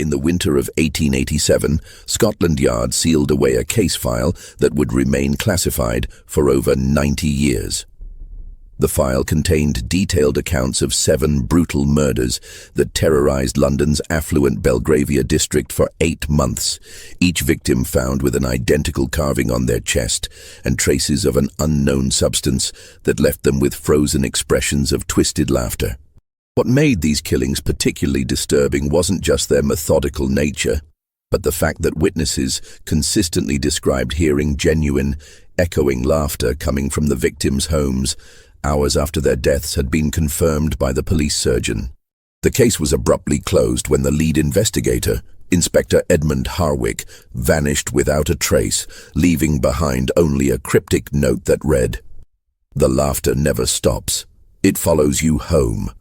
In the winter of 1887, Scotland Yard sealed away a case file that would remain classified for over 90 years. The file contained detailed accounts of 7 brutal murders that terrorized London's affluent Belgravia district for 8 months, each victim found with an identical carving on their chest and traces of an unknown substance that left them with frozen expressions of twisted laughter. What made these killings particularly disturbing wasn't just their methodical nature, but the fact that witnesses consistently described hearing genuine, echoing laughter coming from the victims' homes hours after their deaths had been confirmed by the police surgeon. The case was abruptly closed when the lead investigator, Inspector Edmund Harwick, vanished without a trace, leaving behind only a cryptic note that read, "The laughter never stops. It follows you home."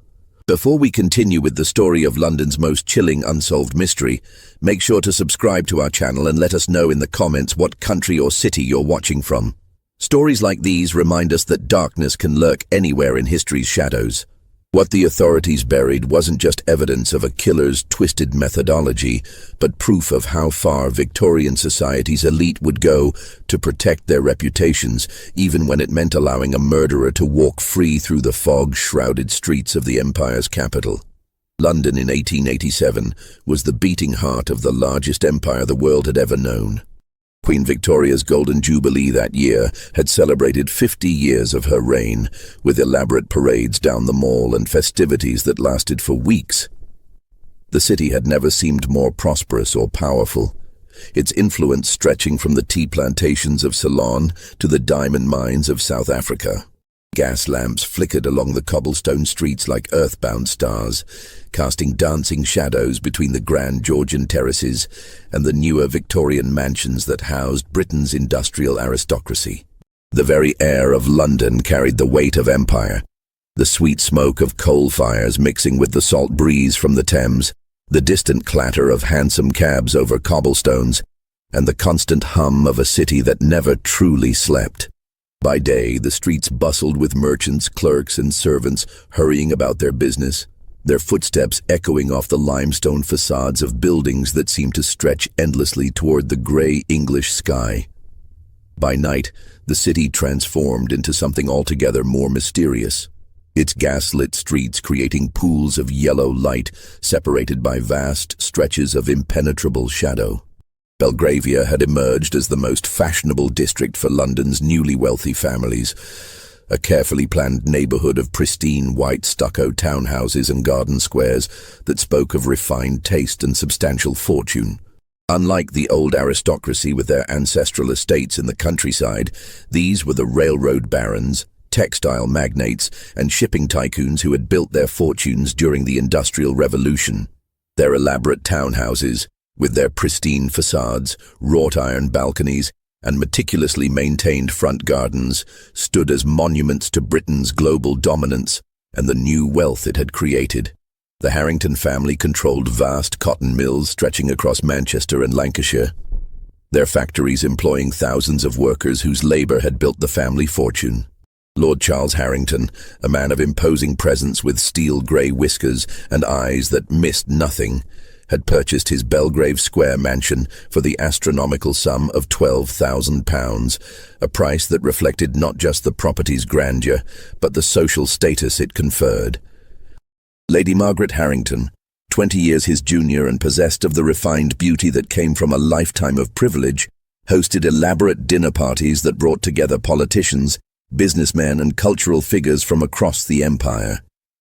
Before we continue with the story of London's most chilling unsolved mystery, make sure to subscribe to our channel and let us know in the comments what country or city you're watching from. Stories like these remind us that darkness can lurk anywhere in history's shadows. What the authorities buried wasn't just evidence of a killer's twisted methodology, but proof of how far Victorian society's elite would go to protect their reputations, even when it meant allowing a murderer to walk free through the fog-shrouded streets of the empire's capital. London in 1887 was the beating heart of the largest empire the world had ever known. Queen Victoria's Golden Jubilee that year had celebrated 50 years of her reign, with elaborate parades down the Mall and festivities that lasted for weeks. The city had never seemed more prosperous or powerful, its influence stretching from the tea plantations of Ceylon to the diamond mines of South Africa. Gas lamps flickered along the cobblestone streets like earthbound stars, casting dancing shadows between the grand Georgian terraces and the newer Victorian mansions that housed Britain's industrial aristocracy. The very air of London carried the weight of empire, the sweet smoke of coal fires mixing with the salt breeze from the Thames, the distant clatter of hansom cabs over cobblestones, and the constant hum of a city that never truly slept. By day, the streets bustled with merchants, clerks, and servants hurrying about their business, their footsteps echoing off the limestone facades of buildings that seemed to stretch endlessly toward the grey English sky. By night, the city transformed into something altogether more mysterious, its gas-lit streets creating pools of yellow light separated by vast stretches of impenetrable shadow. Belgravia had emerged as the most fashionable district for London's newly wealthy families, a carefully planned neighborhood of pristine white stucco townhouses and garden squares that spoke of refined taste and substantial fortune. Unlike the old aristocracy with their ancestral estates in the countryside, these were the railroad barons, textile magnates, and shipping tycoons who had built their fortunes during the Industrial Revolution. Their elaborate townhouses, with their pristine facades, wrought-iron balconies, and meticulously maintained front gardens, stood as monuments to Britain's global dominance and the new wealth it had created. The Harrington family controlled vast cotton mills stretching across Manchester and Lancashire, their factories employing thousands of workers whose labor had built the family fortune. Lord Charles Harrington, a man of imposing presence with steel-grey whiskers and eyes that missed nothing, had purchased his Belgrave Square mansion for the astronomical sum of £12,000, a price that reflected not just the property's grandeur, but the social status it conferred. Lady Margaret Harrington, 20 years his junior and possessed of the refined beauty that came from a lifetime of privilege, hosted elaborate dinner parties that brought together politicians, businessmen, and cultural figures from across the empire.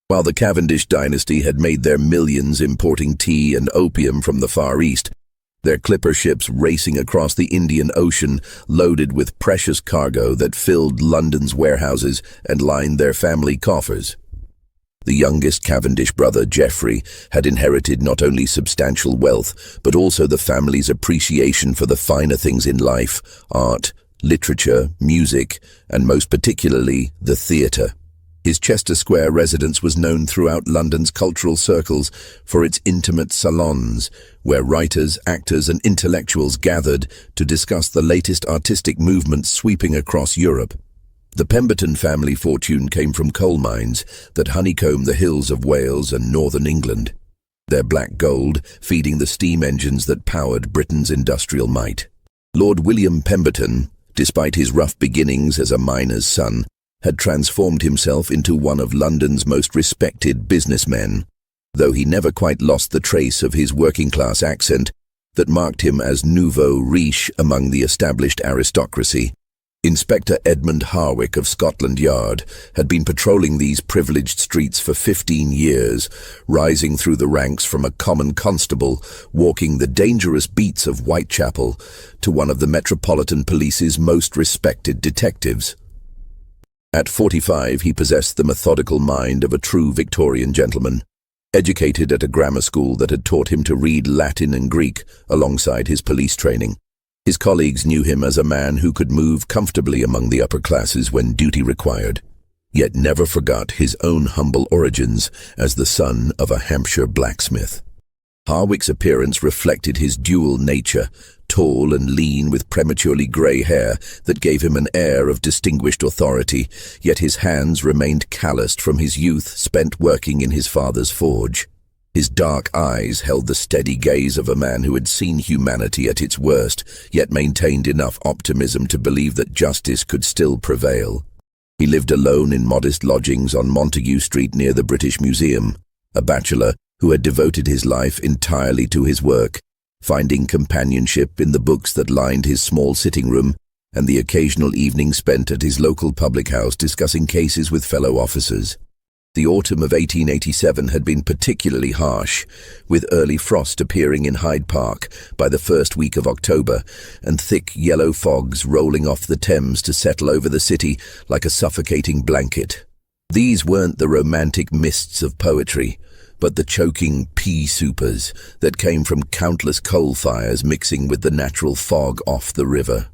While the Cavendish dynasty had made their millions importing tea and opium from the Far East, their clipper ships racing across the Indian Ocean loaded with precious cargo that filled London's warehouses and lined their family coffers. The youngest Cavendish brother, Geoffrey, had inherited not only substantial wealth, but also the family's appreciation for the finer things in life: art, literature, music, and most particularly, the theatre. His Chester Square residence was known throughout London's cultural circles for its intimate salons, where writers, actors, and intellectuals gathered to discuss the latest artistic movements sweeping across Europe. The Pemberton family fortune came from coal mines that honeycombed the hills of Wales and northern England. their black gold feeding the steam engines that powered Britain's industrial might. Lord William Pemberton, despite his rough beginnings as a miner's son, had transformed himself into one of London's most respected businessmen, though he never quite lost the trace of his working-class accent that marked him as nouveau riche among the established aristocracy. Inspector Edmund Harwick of Scotland Yard had been patrolling these privileged streets for 15 years, rising through the ranks from a common constable walking the dangerous beats of Whitechapel to one of the Metropolitan Police's most respected detectives. At 45, he possessed the methodical mind of a true Victorian gentleman, educated at a grammar school that had taught him to read Latin and Greek alongside his police training. His colleagues knew him as a man who could move comfortably among the upper classes when duty required, yet never forgot his own humble origins as the son of a Hampshire blacksmith. Harwick's appearance reflected his dual nature, tall and lean with prematurely grey hair that gave him an air of distinguished authority, yet his hands remained calloused from his youth spent working in his father's forge. His dark eyes held the steady gaze of a man who had seen humanity at its worst, yet maintained enough optimism to believe that justice could still prevail. He lived alone in modest lodgings on Montague Street near the British Museum, a bachelor who had devoted his life entirely to his work, finding companionship in the books that lined his small sitting room and the occasional evening spent at his local public house discussing cases with fellow officers. The autumn of 1887 had been particularly harsh, with early frost appearing in Hyde Park by the first week of October, and thick yellow fogs rolling off the Thames to settle over the city like a suffocating blanket. These weren't the romantic mists of poetry, but the choking pea-soupers that came from countless coal fires mixing with the natural fog off the river.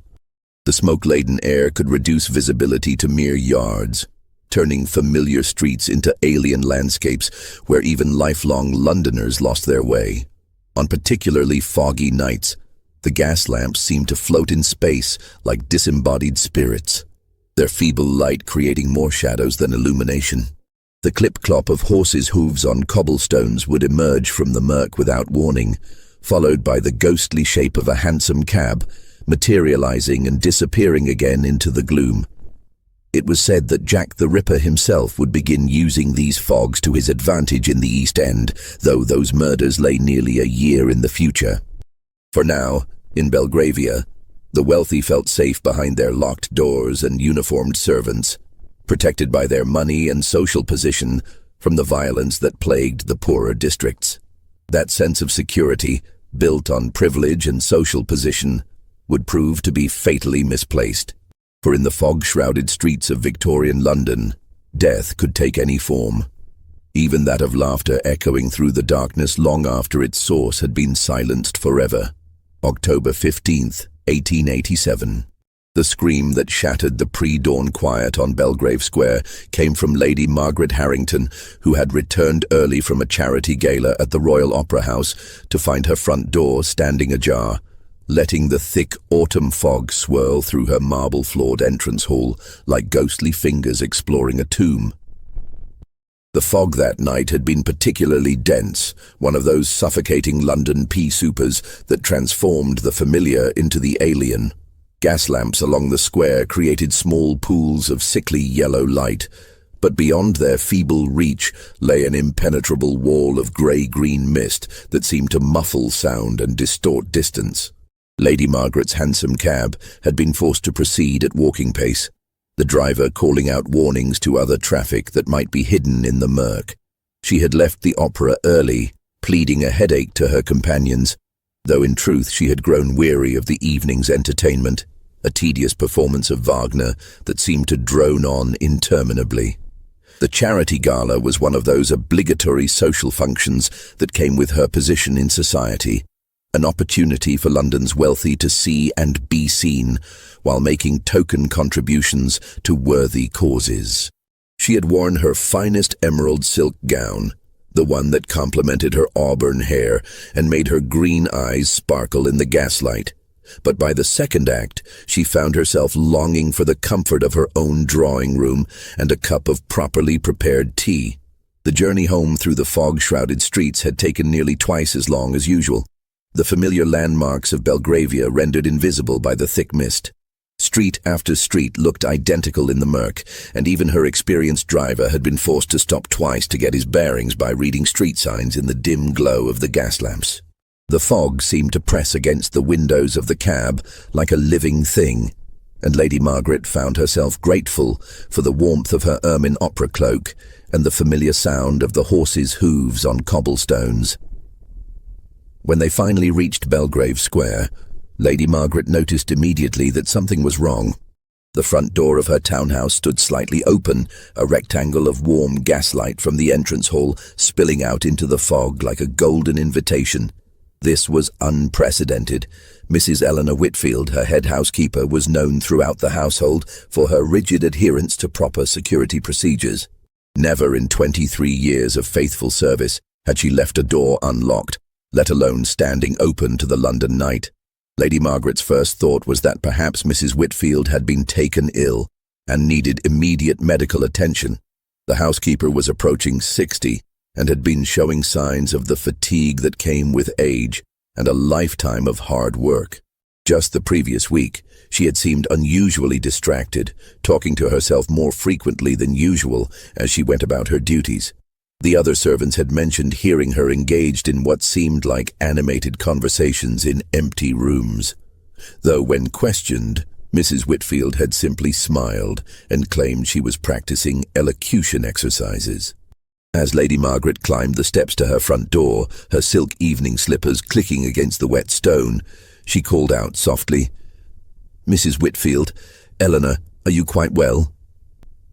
The smoke-laden air could reduce visibility to mere yards, turning familiar streets into alien landscapes where even lifelong Londoners lost their way. On particularly foggy nights, the gas lamps seemed to float in space like disembodied spirits, their feeble light creating more shadows than illumination. The clip-clop of horses' hooves on cobblestones would emerge from the murk without warning, followed by the ghostly shape of a hansom cab, materializing and disappearing again into the gloom. It was said that Jack the Ripper himself would begin using these fogs to his advantage in the East End, though those murders lay nearly a year in the future. For now, in Belgravia, the wealthy felt safe behind their locked doors and uniformed servants, protected by their money and social position from the violence that plagued the poorer districts. That sense of security, built on privilege and social position, would prove to be fatally misplaced. For in the fog-shrouded streets of Victorian London, death could take any form, even that of laughter echoing through the darkness long after its source had been silenced forever. October 15th, 1887. The scream that shattered the pre-dawn quiet on Belgrave Square came from Lady Margaret Harrington, who had returned early from a charity gala at the Royal Opera House to find her front door standing ajar, letting the thick autumn fog swirl through her marble-floored entrance hall like ghostly fingers exploring a tomb. The fog that night had been particularly dense, one of those suffocating London pea-soupers that transformed the familiar into the alien. Gas lamps along the square created small pools of sickly yellow light, but beyond their feeble reach lay an impenetrable wall of grey-green mist that seemed to muffle sound and distort distance. Lady Margaret's hansom cab had been forced to proceed at walking pace, the driver calling out warnings to other traffic that might be hidden in the murk. She had left the opera early, pleading a headache to her companions, though in truth she had grown weary of the evening's entertainment, a tedious performance of Wagner that seemed to drone on interminably. The charity gala was one of those obligatory social functions that came with her position in society, an opportunity for London's wealthy to see and be seen while making token contributions to worthy causes. She had worn her finest emerald silk gown, the one that complemented her auburn hair and made her green eyes sparkle in the gaslight. But by the second act, she found herself longing for the comfort of her own drawing room and a cup of properly prepared tea. The journey home through the fog-shrouded streets had taken nearly twice as long as usual, the familiar landmarks of Belgravia rendered invisible by the thick mist. Street after street looked identical in the murk, and even her experienced driver had been forced to stop twice to get his bearings by reading street signs in the dim glow of the gas lamps. The fog seemed to press against the windows of the cab like a living thing, and Lady Margaret found herself grateful for the warmth of her ermine opera cloak and the familiar sound of the horses' hooves on cobblestones. When they finally reached Belgrave Square, Lady Margaret noticed immediately that something was wrong. The front door of her townhouse stood slightly open, a rectangle of warm gaslight from the entrance hall spilling out into the fog like a golden invitation. This was unprecedented. Mrs. Eleanor Whitfield, her head housekeeper, was known throughout the household for her rigid adherence to proper security procedures. Never in 23 years of faithful service had she left a door unlocked, let alone standing open to the London night. Lady Margaret's first thought was that perhaps Mrs. Whitfield had been taken ill and needed immediate medical attention. The housekeeper was approaching 60 and had been showing signs of the fatigue that came with age and a lifetime of hard work. Just the previous week, she had seemed unusually distracted, talking to herself more frequently than usual as she went about her duties. The other servants had mentioned hearing her engaged in what seemed like animated conversations in empty rooms, though when questioned, Mrs. Whitfield had simply smiled and claimed she was practicing elocution exercises. As Lady Margaret climbed the steps to her front door, her silk evening slippers clicking against the wet stone, she called out softly, "Mrs. Whitfield, Eleanor, are you quite well?"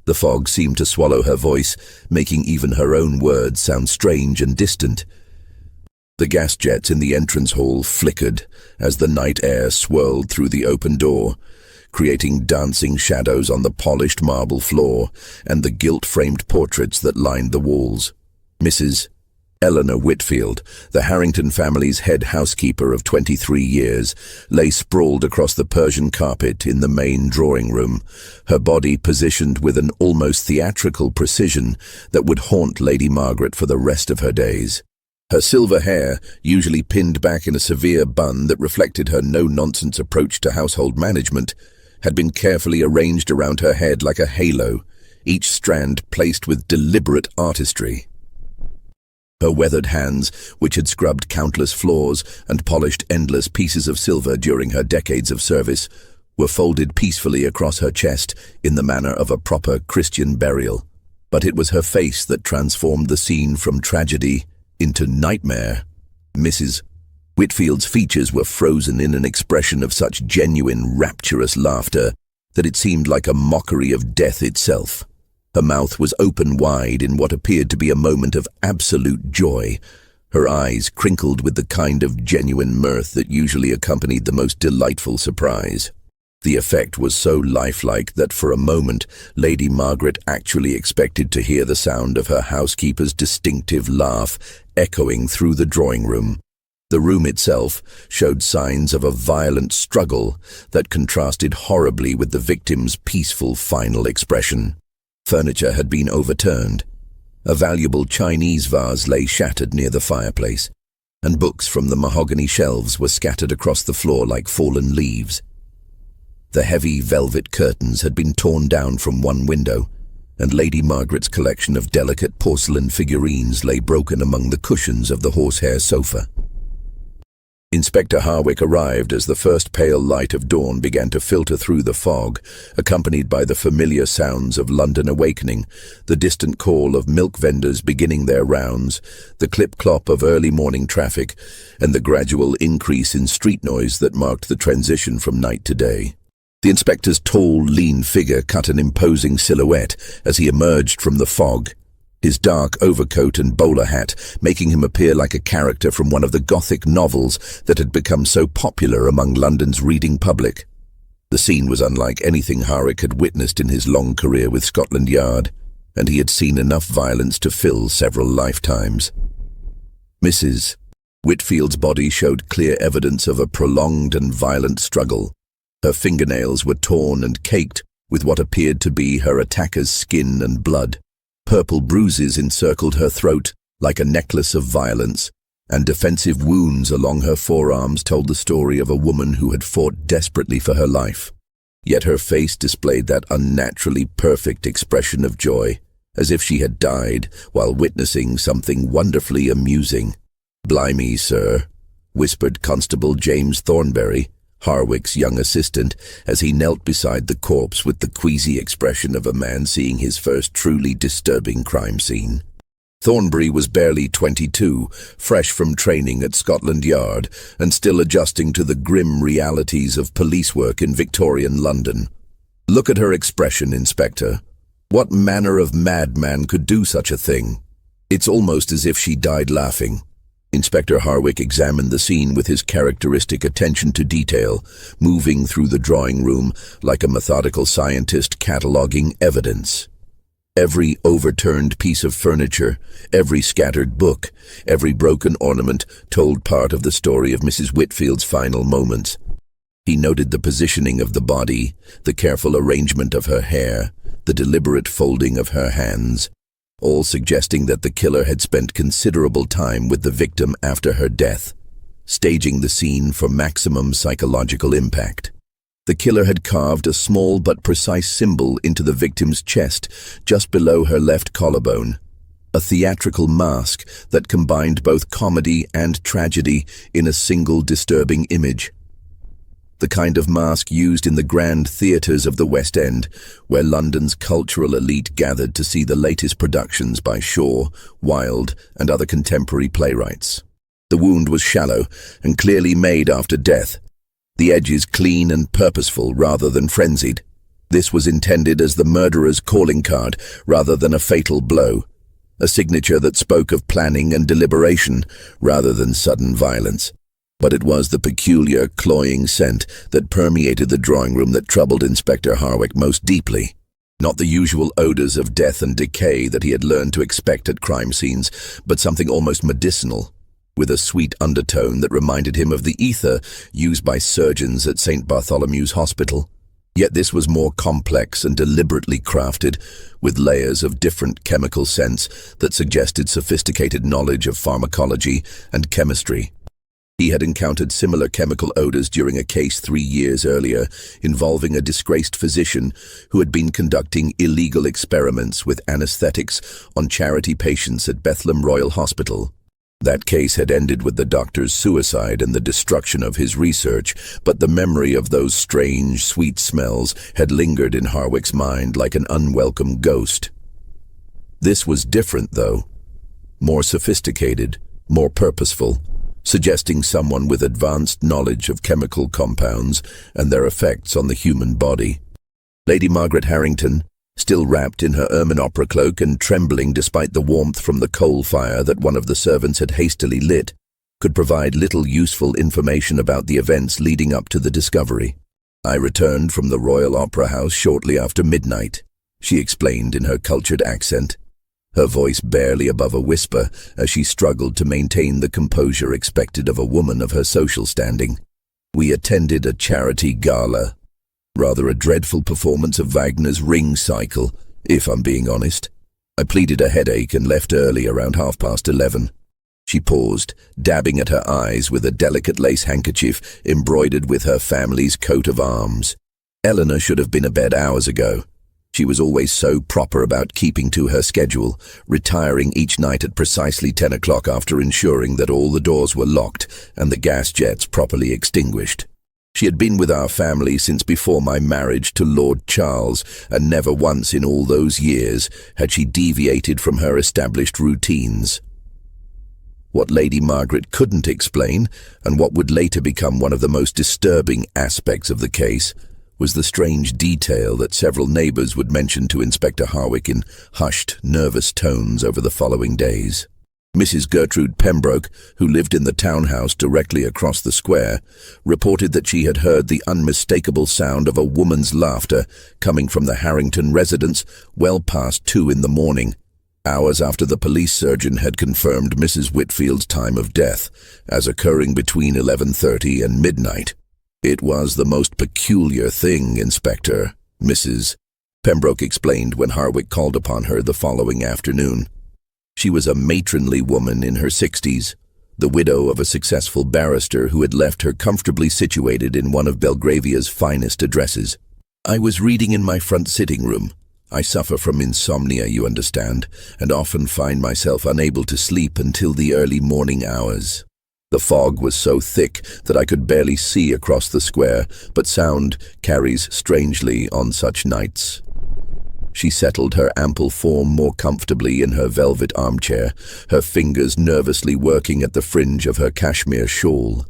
The fog seemed to swallow her voice, making even her own words sound strange and distant. The gas jets in the entrance hall flickered as the night air swirled through the open door, creating dancing shadows on the polished marble floor and the gilt-framed portraits that lined the walls. Mrs. Eleanor Whitfield, the Harrington family's head housekeeper of 23 years, lay sprawled across the Persian carpet in the main drawing room, her body positioned with an almost theatrical precision that would haunt Lady Margaret for the rest of her days. Her silver hair, usually pinned back in a severe bun that reflected her no-nonsense approach to household management, had been carefully arranged around her head like a halo, each strand placed with deliberate artistry. Her weathered hands, which had scrubbed countless floors and polished endless pieces of silver during her decades of service, were folded peacefully across her chest in the manner of a proper Christian burial. But it was her face that transformed the scene from tragedy into nightmare. Mrs. Whitfield's features were frozen in an expression of such genuine, rapturous laughter that it seemed like a mockery of death itself. Her mouth was open wide in what appeared to be a moment of absolute joy, her eyes crinkled with the kind of genuine mirth that usually accompanied the most delightful surprise. The effect was so lifelike that for a moment Lady Margaret actually expected to hear the sound of her housekeeper's distinctive laugh echoing through the drawing room. The room itself showed signs of a violent struggle that contrasted horribly with the victim's peaceful final expression. Furniture had been overturned. A valuable Chinese vase lay shattered near the fireplace, and books from the mahogany shelves were scattered across the floor like fallen leaves. The heavy velvet curtains had been torn down from one window, and Lady Margaret's collection of delicate porcelain figurines lay broken among the cushions of the horsehair sofa. Inspector Harwick arrived as the first pale light of dawn began to filter through the fog, accompanied by the familiar sounds of London awakening, the distant call of milk vendors beginning their rounds, the clip-clop of early morning traffic, and the gradual increase in street noise that marked the transition from night to day. The inspector's tall, lean figure cut an imposing silhouette as he emerged from the fog, his dark overcoat and bowler hat making him appear like a character from one of the Gothic novels that had become so popular among London's reading public. The scene was unlike anything Harwick had witnessed in his long career with Scotland Yard, and he had seen enough violence to fill several lifetimes. Mrs. Whitfield's body showed clear evidence of a prolonged and violent struggle. Her fingernails were torn and caked with what appeared to be her attacker's skin and blood. Purple bruises encircled her throat like a necklace of violence, and defensive wounds along her forearms told the story of a woman who had fought desperately for her life. Yet her face displayed that unnaturally perfect expression of joy, as if she had died while witnessing something wonderfully amusing. "Blimey, sir," whispered Constable James Thornberry, Harwick's young assistant, as he knelt beside the corpse with the queasy expression of a man seeing his first truly disturbing crime scene. Thornberry was barely 22, fresh from training at Scotland Yard, and still adjusting to the grim realities of police work in Victorian London. "Look at her expression, Inspector. What manner of madman could do such a thing? It's almost as if she died laughing." Inspector Harwick examined the scene with his characteristic attention to detail, moving through the drawing room like a methodical scientist cataloguing evidence. Every overturned piece of furniture, every scattered book, every broken ornament told part of the story of Mrs. Whitfield's final moments. He noted the positioning of the body, the careful arrangement of her hair, the deliberate folding of her hands, all suggesting that the killer had spent considerable time with the victim after her death, staging the scene for maximum psychological impact. The killer had carved a small but precise symbol into the victim's chest, just below her left collarbone, a theatrical mask that combined both comedy and tragedy in a single disturbing image. The kind of mask used in the grand theatres of the West End, where London's cultural elite gathered to see the latest productions by Shaw, Wilde, and other contemporary playwrights. The wound was shallow and clearly made after death, the edges clean and purposeful rather than frenzied. This was intended as the murderer's calling card rather than a fatal blow, a signature that spoke of planning and deliberation rather than sudden violence. But it was the peculiar, cloying scent that permeated the drawing room that troubled Inspector Harwick most deeply. Not the usual odors of death and decay that he had learned to expect at crime scenes, but something almost medicinal, with a sweet undertone that reminded him of the ether used by surgeons at St. Bartholomew's Hospital. Yet this was more complex and deliberately crafted, with layers of different chemical scents that suggested sophisticated knowledge of pharmacology and chemistry. He had encountered similar chemical odors during a case 3 years earlier involving a disgraced physician who had been conducting illegal experiments with anesthetics on charity patients at Bethlehem Royal Hospital. That case had ended with the doctor's suicide and the destruction of his research, but the memory of those strange, sweet smells had lingered in Harwick's mind like an unwelcome ghost. This was different, though. More sophisticated, more purposeful, suggesting someone with advanced knowledge of chemical compounds and their effects on the human body. Lady Margaret Harrington, still wrapped in her ermine opera cloak and trembling despite the warmth from the coal fire that one of the servants had hastily lit, could provide little useful information about the events leading up to the discovery. "I returned from the Royal Opera House shortly after midnight," she explained in her cultured accent, her voice barely above a whisper as she struggled to maintain the composure expected of a woman of her social standing. "We attended a charity gala. Rather a dreadful performance of Wagner's Ring Cycle, if I'm being honest. I pleaded a headache and left early around 11:30. She paused, dabbing at her eyes with a delicate lace handkerchief embroidered with her family's coat of arms. Eleanor should have been abed hours ago. She was always so proper about keeping to her schedule, retiring each night at precisely 10 o'clock after ensuring that all the doors were locked and the gas jets properly extinguished. She had been with our family since before my marriage to Lord Charles, and never once in all those years had she deviated from her established routines. What Lady Margaret couldn't explain, and what would later become one of the most disturbing aspects of the case, was the strange detail that several neighbours would mention to Inspector Harwick in hushed, nervous tones over the following days. Mrs. Gertrude Pembroke, who lived in the townhouse directly across the square, reported that she had heard the unmistakable sound of a woman's laughter coming from the Harrington residence well past 2 in the morning, hours after the police surgeon had confirmed Mrs. Whitfield's time of death as occurring between 11:30 and midnight. "It was the most peculiar thing, Inspector," Mrs. Pembroke explained when Harwick called upon her the following afternoon. She was a matronly woman in her 60s, the widow of a successful barrister who had left her comfortably situated in one of Belgravia's finest addresses. "I was reading in my front sitting room. I suffer from insomnia, you understand, and often find myself unable to sleep until the early morning hours. The fog was so thick that I could barely see across the square, but sound carries strangely on such nights." She settled her ample form more comfortably in her velvet armchair, her fingers nervously working at the fringe of her cashmere shawl.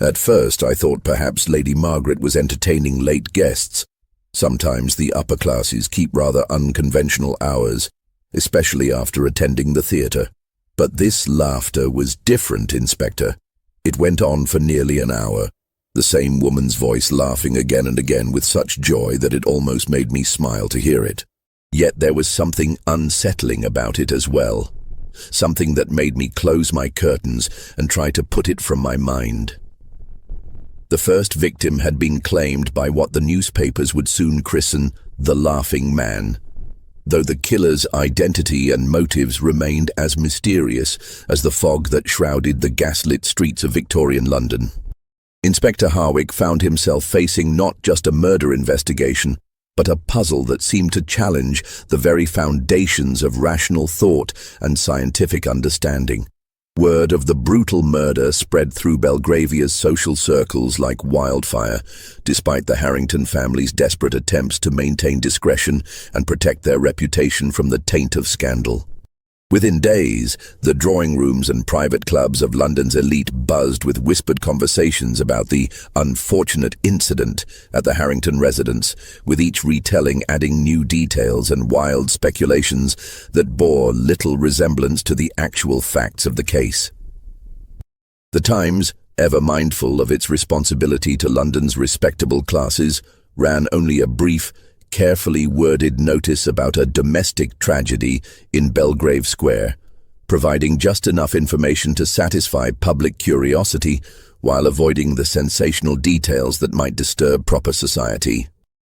"At first I thought perhaps Lady Margaret was entertaining late guests. Sometimes the upper classes keep rather unconventional hours, especially after attending the theatre. But this laughter was different, Inspector. It went on for nearly an hour, the same woman's voice laughing again and again with such joy that it almost made me smile to hear it. Yet there was something unsettling about it as well, something that made me close my curtains and try to put it from my mind. The first victim had been claimed by what the newspapers would soon christen the Laughing Man, though the killer's identity and motives remained as mysterious as the fog that shrouded the gaslit streets of Victorian London. Inspector Harwick found himself facing not just a murder investigation, but a puzzle that seemed to challenge the very foundations of rational thought and scientific understanding. Word of the brutal murder spread through Belgravia's social circles like wildfire, despite the Harrington family's desperate attempts to maintain discretion and protect their reputation from the taint of scandal. Within days, the drawing rooms and private clubs of London's elite buzzed with whispered conversations about the unfortunate incident at the Harrington residence, with each retelling adding new details and wild speculations that bore little resemblance to the actual facts of the case. The Times, ever mindful of its responsibility to London's respectable classes, ran only a brief, carefully worded notice about a domestic tragedy in Belgrave Square, providing just enough information to satisfy public curiosity while avoiding the sensational details that might disturb proper society.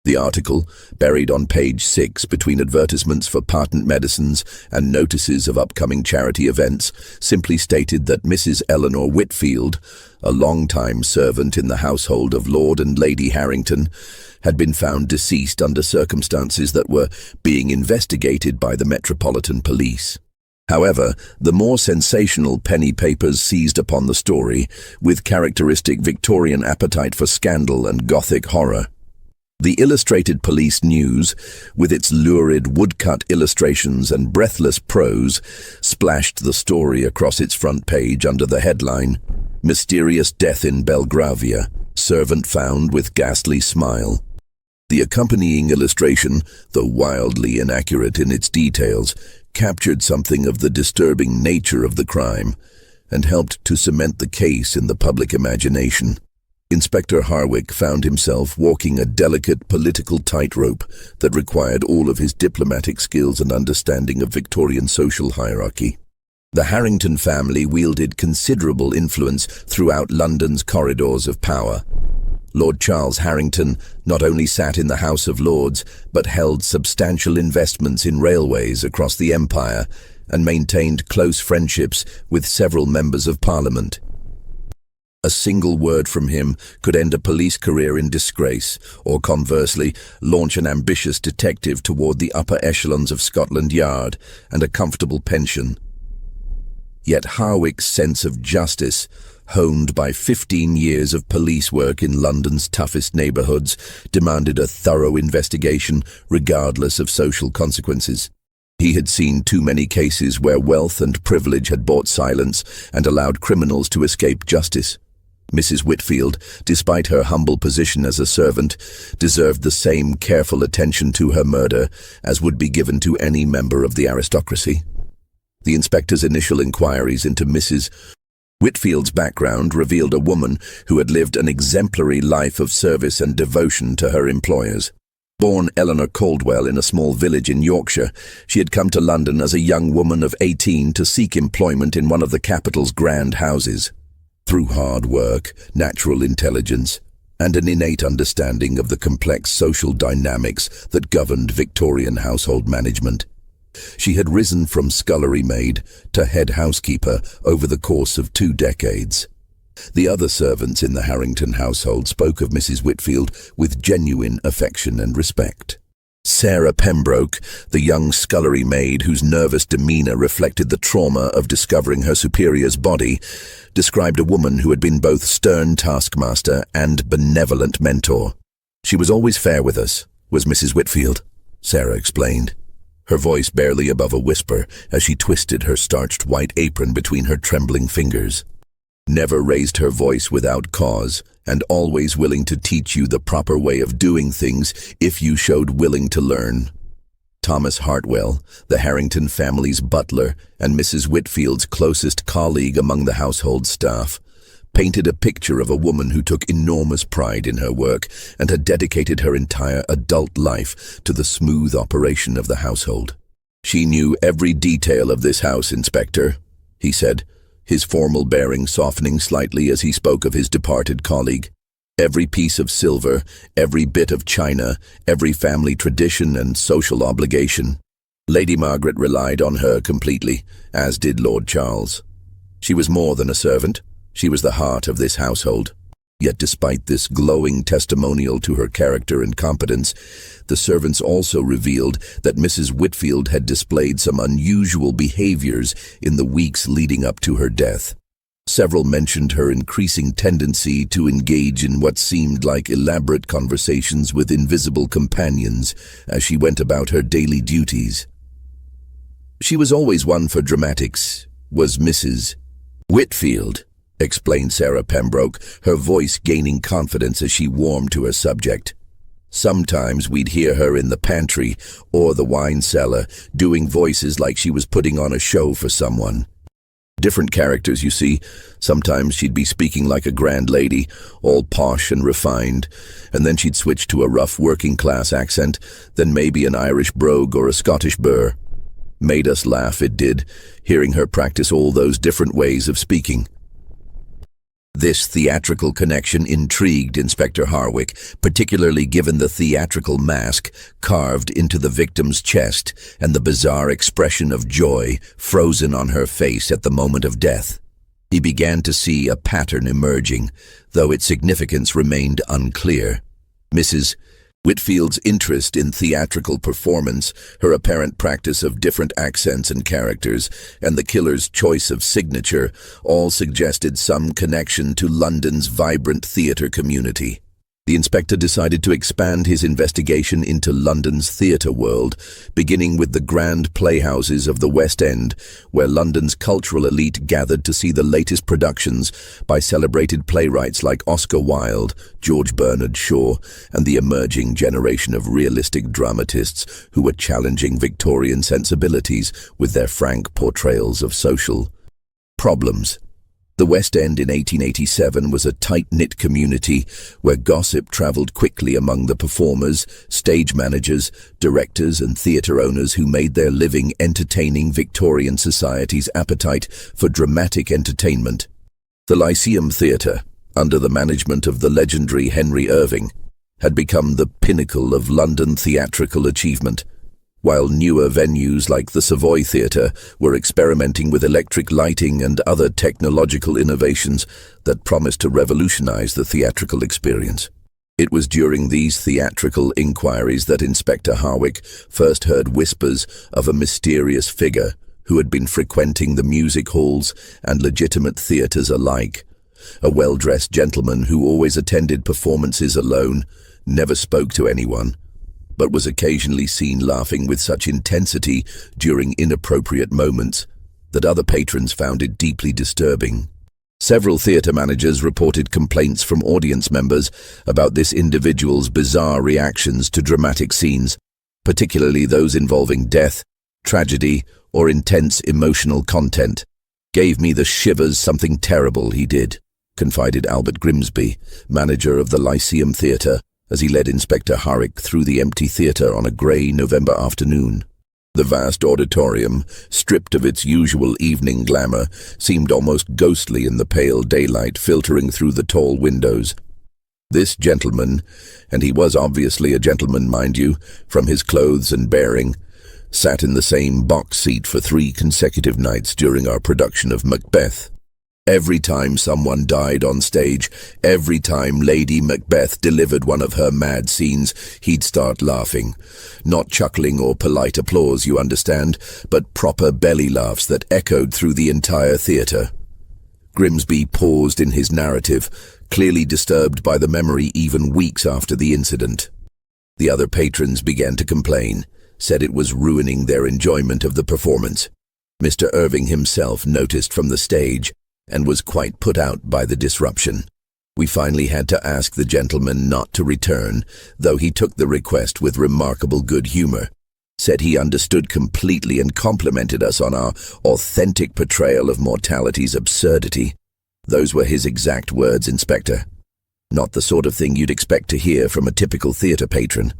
The article, buried on page 6 between advertisements for patent medicines and notices of upcoming charity events, simply stated that Mrs. Eleanor Whitfield, a long-time servant in the household of Lord and Lady Harrington, had been found deceased under circumstances that were being investigated by the Metropolitan Police. However, the more sensational penny papers seized upon the story, with characteristic Victorian appetite for scandal and Gothic horror. The Illustrated Police News, with its lurid woodcut illustrations and breathless prose, splashed the story across its front page under the headline, "Mysterious Death in Belgravia, Servant Found with Ghastly Smile." The accompanying illustration, though wildly inaccurate in its details, captured something of the disturbing nature of the crime and helped to cement the case in the public imagination. Inspector Harwick found himself walking a delicate political tightrope that required all of his diplomatic skills and understanding of Victorian social hierarchy. The Harrington family wielded considerable influence throughout London's corridors of power. Lord Charles Harrington not only sat in the House of Lords, but held substantial investments in railways across the empire and maintained close friendships with several members of Parliament. A single word from him could end a police career in disgrace, or conversely, launch an ambitious detective toward the upper echelons of Scotland Yard and a comfortable pension. Yet Harwick's sense of justice, honed by 15 years of police work in London's toughest neighbourhoods, demanded a thorough investigation regardless of social consequences. He had seen too many cases where wealth and privilege had bought silence and allowed criminals to escape justice. Mrs. Whitfield, despite her humble position as a servant, deserved the same careful attention to her murder as would be given to any member of the aristocracy. The inspector's initial inquiries into Mrs. Whitfield's background revealed a woman who had lived an exemplary life of service and devotion to her employers. Born Eleanor Caldwell in a small village in Yorkshire, she had come to London as a young woman of 18 to seek employment in one of the capital's grand houses. Through hard work, natural intelligence, and an innate understanding of the complex social dynamics that governed Victorian household management. She had risen from scullery maid to head housekeeper over the course of 2 decades. The other servants in the Harrington household spoke of Mrs. Whitfield with genuine affection and respect. Sarah Pembroke, the young scullery maid whose nervous demeanor reflected the trauma of discovering her superior's body, described a woman who had been both stern taskmaster and benevolent mentor. "She was always fair with us, was Mrs. Whitfield," Sarah explained, her voice barely above a whisper as she twisted her starched white apron between her trembling fingers. "Never raised her voice without cause, and always willing to teach you the proper way of doing things if you showed willing to learn." Thomas Hartwell, the Harrington family's butler and Mrs. Whitfield's closest colleague among the household staff, painted a picture of a woman who took enormous pride in her work and had dedicated her entire adult life to the smooth operation of the household. "She knew every detail of this house, Inspector," he said, his formal bearing softening slightly as he spoke of his departed colleague. "Every piece of silver, every bit of china, every family tradition and social obligation. Lady Margaret relied on her completely, as did Lord Charles. She was more than a servant. She was the heart of this household." Yet despite this glowing testimonial to her character and competence, the servants also revealed that Mrs. Whitfield had displayed some unusual behaviors in the weeks leading up to her death. Several mentioned her increasing tendency to engage in what seemed like elaborate conversations with invisible companions as she went about her daily duties. "She was always one for dramatics, was Mrs. Whitfield," explained Sarah Pembroke, her voice gaining confidence as she warmed to her subject. "Sometimes we'd hear her in the pantry or the wine cellar, doing voices like she was putting on a show for someone. Different characters, you see. Sometimes she'd be speaking like a grand lady, all posh and refined, and then she'd switch to a rough working-class accent, then maybe an Irish brogue or a Scottish burr. Made us laugh, it did, hearing her practice all those different ways of speaking." This theatrical connection intrigued Inspector Harwick, particularly given the theatrical mask carved into the victim's chest and the bizarre expression of joy frozen on her face at the moment of death. He began to see a pattern emerging, though its significance remained unclear. Mrs. Whitfield's interest in theatrical performance, her apparent practice of different accents and characters, and the killer's choice of signature all suggested some connection to London's vibrant theatre community. The inspector decided to expand his investigation into London's theatre world, beginning with the grand playhouses of the West End, where London's cultural elite gathered to see the latest productions by celebrated playwrights like Oscar Wilde, George Bernard Shaw, and the emerging generation of realistic dramatists who were challenging Victorian sensibilities with their frank portrayals of social problems. The West End in 1887 was a tight-knit community where gossip travelled quickly among the performers, stage managers, directors and theatre owners who made their living entertaining Victorian society's appetite for dramatic entertainment. The Lyceum Theatre, under the management of the legendary Henry Irving, had become the pinnacle of London theatrical achievement, while newer venues like the Savoy Theatre were experimenting with electric lighting and other technological innovations that promised to revolutionize the theatrical experience. It was during these theatrical inquiries that Inspector Harwick first heard whispers of a mysterious figure who had been frequenting the music halls and legitimate theatres alike. A well-dressed gentleman who always attended performances alone, never spoke to anyone, but was occasionally seen laughing with such intensity during inappropriate moments that other patrons found it deeply disturbing. Several theatre managers reported complaints from audience members about this individual's bizarre reactions to dramatic scenes, particularly those involving death, tragedy, or intense emotional content. "Gave me the shivers, something terrible he did," confided Albert Grimsby, manager of the Lyceum Theatre, as he led Inspector Harwick through the empty theatre on a grey November afternoon. The vast auditorium, stripped of its usual evening glamour, seemed almost ghostly in the pale daylight filtering through the tall windows. This gentleman, and he was obviously a gentleman, mind you, from his clothes and bearing, sat in the same box seat for 3 consecutive nights during our production of Macbeth. Every time someone died on stage, every time Lady Macbeth delivered one of her mad scenes, he'd start laughing. Not chuckling or polite applause, you understand, but proper belly laughs that echoed through the entire theatre. Grimsby paused in his narrative, clearly disturbed by the memory even weeks after the incident. The other patrons began to complain, said it was ruining their enjoyment of the performance. Mr. Irving himself noticed from the stage and was quite put out by the disruption. We finally had to ask the gentleman not to return, though he took the request with remarkable good humor. Said he understood completely and complimented us on our authentic portrayal of mortality's absurdity. Those were his exact words, Inspector. Not the sort of thing you'd expect to hear from a typical theatre patron.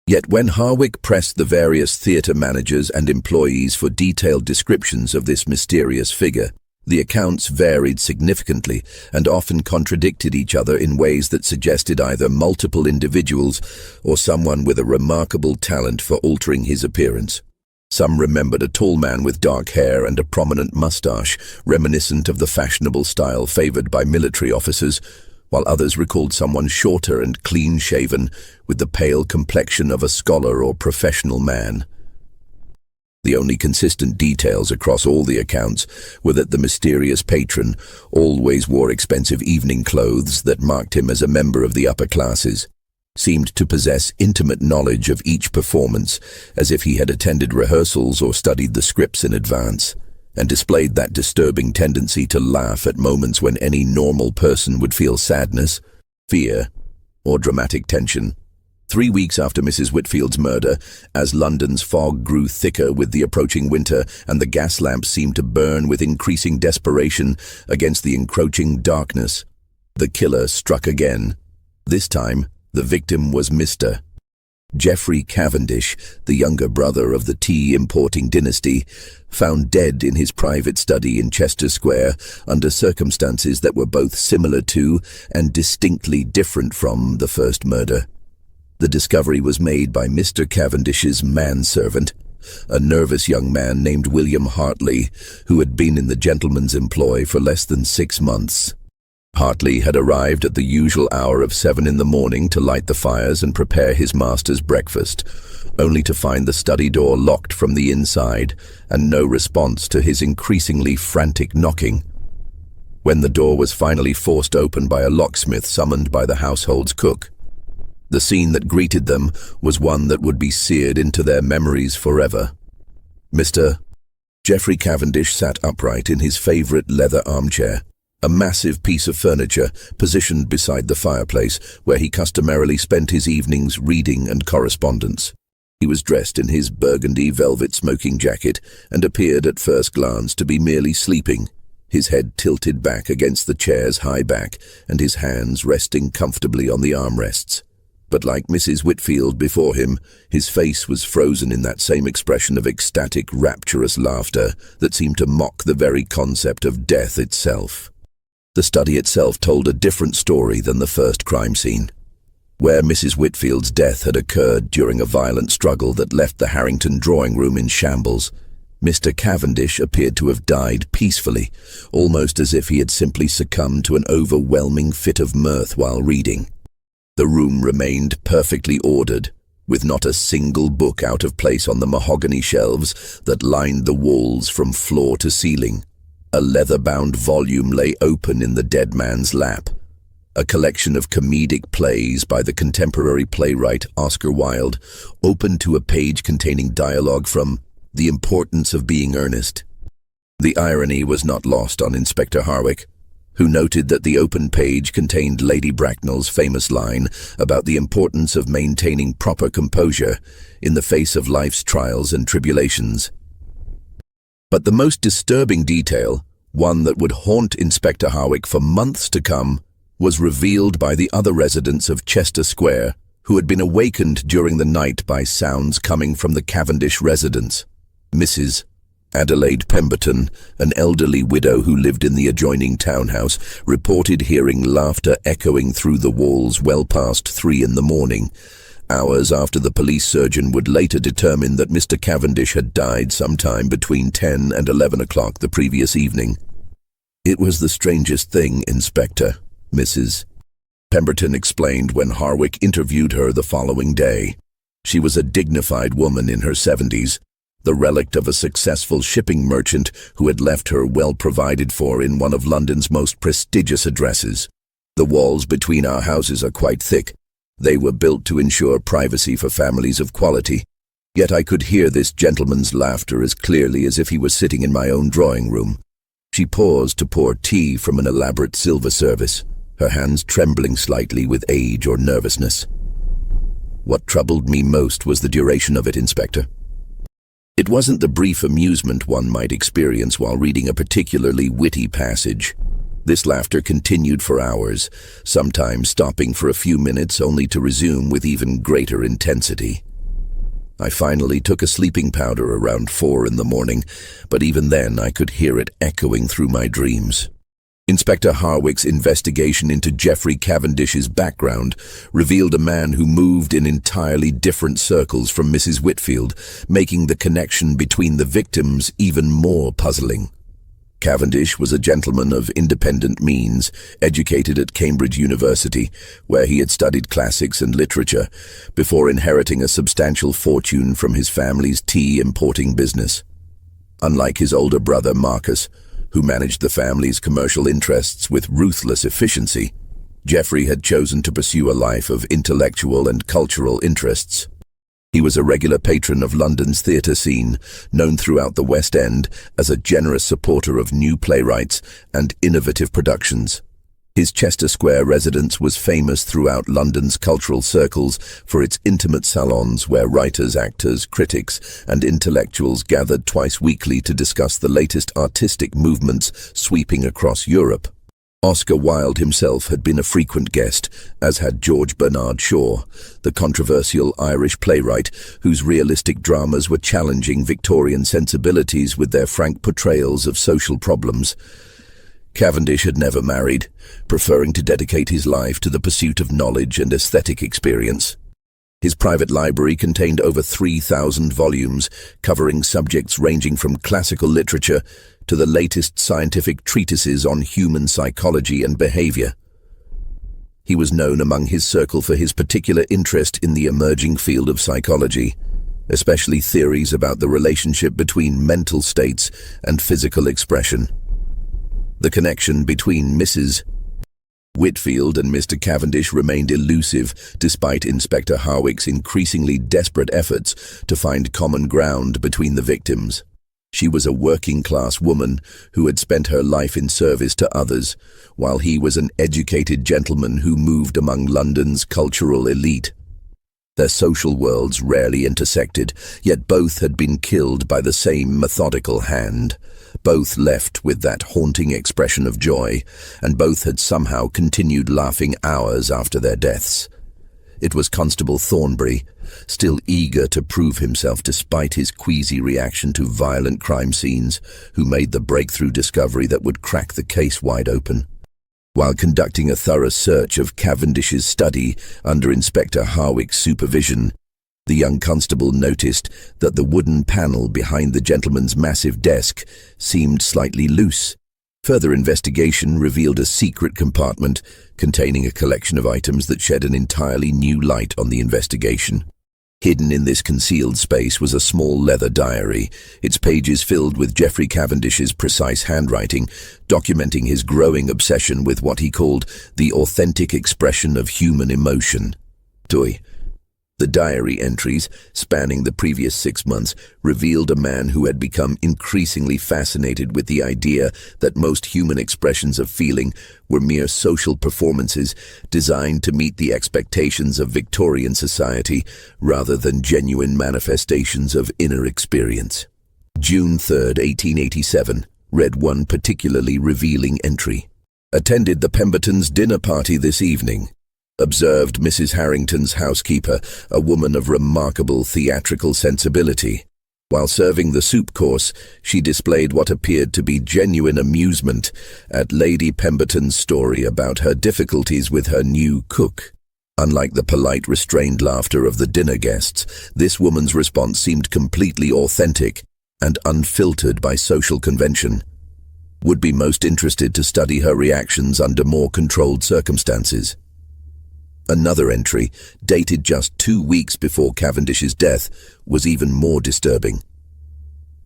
Yet when Harwick pressed the various theatre managers and employees for detailed descriptions of this mysterious figure, the accounts varied significantly and often contradicted each other in ways that suggested either multiple individuals or someone with a remarkable talent for altering his appearance. Some remembered a tall man with dark hair and a prominent mustache, reminiscent of the fashionable style favored by military officers, while others recalled someone shorter and clean-shaven, with the pale complexion of a scholar or professional man. The only consistent details across all the accounts were that the mysterious patron always wore expensive evening clothes that marked him as a member of the upper classes, seemed to possess intimate knowledge of each performance, as if he had attended rehearsals or studied the scripts in advance, and displayed that disturbing tendency to laugh at moments when any normal person would feel sadness, fear, or dramatic tension. 3 weeks after Mrs. Whitfield's murder, as London's fog grew thicker with the approaching winter and the gas lamps seemed to burn with increasing desperation against the encroaching darkness, the killer struck again. This time, the victim was Mr. Geoffrey Cavendish, the younger brother of the tea-importing dynasty, found dead in his private study in Chester Square under circumstances that were both similar to and distinctly different from the first murder. The discovery was made by Mr. Cavendish's manservant, a nervous young man named William Hartley, who had been in the gentleman's employ for less than 6 months. Hartley had arrived at the usual hour of 7 in the morning to light the fires and prepare his master's breakfast, only to find the study door locked from the inside and no response to his increasingly frantic knocking. When the door was finally forced open by a locksmith summoned by the household's cook, the scene that greeted them was one that would be seared into their memories forever. Mr. Geoffrey Cavendish sat upright in his favorite leather armchair, a massive piece of furniture positioned beside the fireplace where he customarily spent his evenings reading and correspondence. He was dressed in his burgundy velvet smoking jacket and appeared at first glance to be merely sleeping, his head tilted back against the chair's high back and his hands resting comfortably on the armrests. But like Mrs. Whitfield before him, his face was frozen in that same expression of ecstatic, rapturous laughter that seemed to mock the very concept of death itself. The study itself told a different story than the first crime scene. Where Mrs. Whitfield's death had occurred during a violent struggle that left the Harrington drawing room in shambles, Mr. Cavendish appeared to have died peacefully, almost as if he had simply succumbed to an overwhelming fit of mirth while reading. The room remained perfectly ordered, with not a single book out of place on the mahogany shelves that lined the walls from floor to ceiling. A leather-bound volume lay open in the dead man's lap, a collection of comedic plays by the contemporary playwright Oscar Wilde, open to a page containing dialogue from The Importance of Being Earnest. The irony was not lost on Inspector Harwick, who noted that the open page contained Lady Bracknell's famous line about the importance of maintaining proper composure in the face of life's trials and tribulations. But the most disturbing detail, one that would haunt Inspector Harwick for months to come, was revealed by the other residents of Chester Square, who had been awakened during the night by sounds coming from the Cavendish residence. Mrs. Adelaide Pemberton, an elderly widow who lived in the adjoining townhouse, reported hearing laughter echoing through the walls well past 3 in the morning, hours after the police surgeon would later determine that Mr. Cavendish had died sometime between 10 and 11 o'clock the previous evening. "It was the strangest thing, Inspector," Mrs. Pemberton explained when Harwick interviewed her the following day. She was a dignified woman in her 70s, the relict of a successful shipping merchant who had left her well provided for in one of London's most prestigious addresses. "The walls between our houses are quite thick. They were built to ensure privacy for families of quality. Yet I could hear this gentleman's laughter as clearly as if he was sitting in my own drawing room." She paused to pour tea from an elaborate silver service, her hands trembling slightly with age or nervousness. "What troubled me most was the duration of it, Inspector. It wasn't the brief amusement one might experience while reading a particularly witty passage. This laughter continued for hours, sometimes stopping for a few minutes only to resume with even greater intensity. I finally took a sleeping powder around 4 in the morning, but even then I could hear it echoing through my dreams." Inspector Harwick's investigation into Geoffrey Cavendish's background revealed a man who moved in entirely different circles from Mrs. Whitfield, making the connection between the victims even more puzzling. Cavendish was a gentleman of independent means, educated at Cambridge University, where he had studied classics and literature, before inheriting a substantial fortune from his family's tea importing business. Unlike his older brother Marcus, who managed the family's commercial interests with ruthless efficiency, Geoffrey had chosen to pursue a life of intellectual and cultural interests. He was a regular patron of London's theatre scene, known throughout the West End as a generous supporter of new playwrights and innovative productions. His Chester Square residence was famous throughout London's cultural circles for its intimate salons where writers, actors, critics, and intellectuals gathered twice weekly to discuss the latest artistic movements sweeping across Europe. Oscar Wilde himself had been a frequent guest, as had George Bernard Shaw, the controversial Irish playwright whose realistic dramas were challenging Victorian sensibilities with their frank portrayals of social problems. Cavendish had never married, preferring to dedicate his life to the pursuit of knowledge and aesthetic experience. His private library contained over 3,000 volumes, covering subjects ranging from classical literature to the latest scientific treatises on human psychology and behavior. He was known among his circle for his particular interest in the emerging field of psychology, especially theories about the relationship between mental states and physical expression. The connection between Mrs. Whitfield and Mr. Cavendish remained elusive despite Inspector Harwick's increasingly desperate efforts to find common ground between the victims. She was a working-class woman who had spent her life in service to others, while he was an educated gentleman who moved among London's cultural elite. Their social worlds rarely intersected, yet both had been killed by the same methodical hand. Both left with that haunting expression of joy, and both had somehow continued laughing hours after their deaths. It was Constable Thornbury, still eager to prove himself despite his queasy reaction to violent crime scenes, who made the breakthrough discovery that would crack the case wide open. While conducting a thorough search of Cavendish's study under Inspector Harwick's supervision, the young constable noticed that the wooden panel behind the gentleman's massive desk seemed slightly loose. Further investigation revealed a secret compartment containing a collection of items that shed an entirely new light on the investigation. Hidden in this concealed space was a small leather diary, its pages filled with Geoffrey Cavendish's precise handwriting, documenting his growing obsession with what he called the authentic expression of human emotion. The diary entries, spanning the previous 6 months, revealed a man who had become increasingly fascinated with the idea that most human expressions of feeling were mere social performances designed to meet the expectations of Victorian society rather than genuine manifestations of inner experience. June 3, 1887, read one particularly revealing entry. Attended the Pembertons' dinner party this evening. Observed Mrs. Harrington's housekeeper, a woman of remarkable theatrical sensibility. While serving the soup course, she displayed what appeared to be genuine amusement at Lady Pemberton's story about her difficulties with her new cook. Unlike the polite, restrained laughter of the dinner guests, this woman's response seemed completely authentic and unfiltered by social convention. Would be most interested to study her reactions under more controlled circumstances. Another entry, dated just 2 weeks before Cavendish's death, was even more disturbing.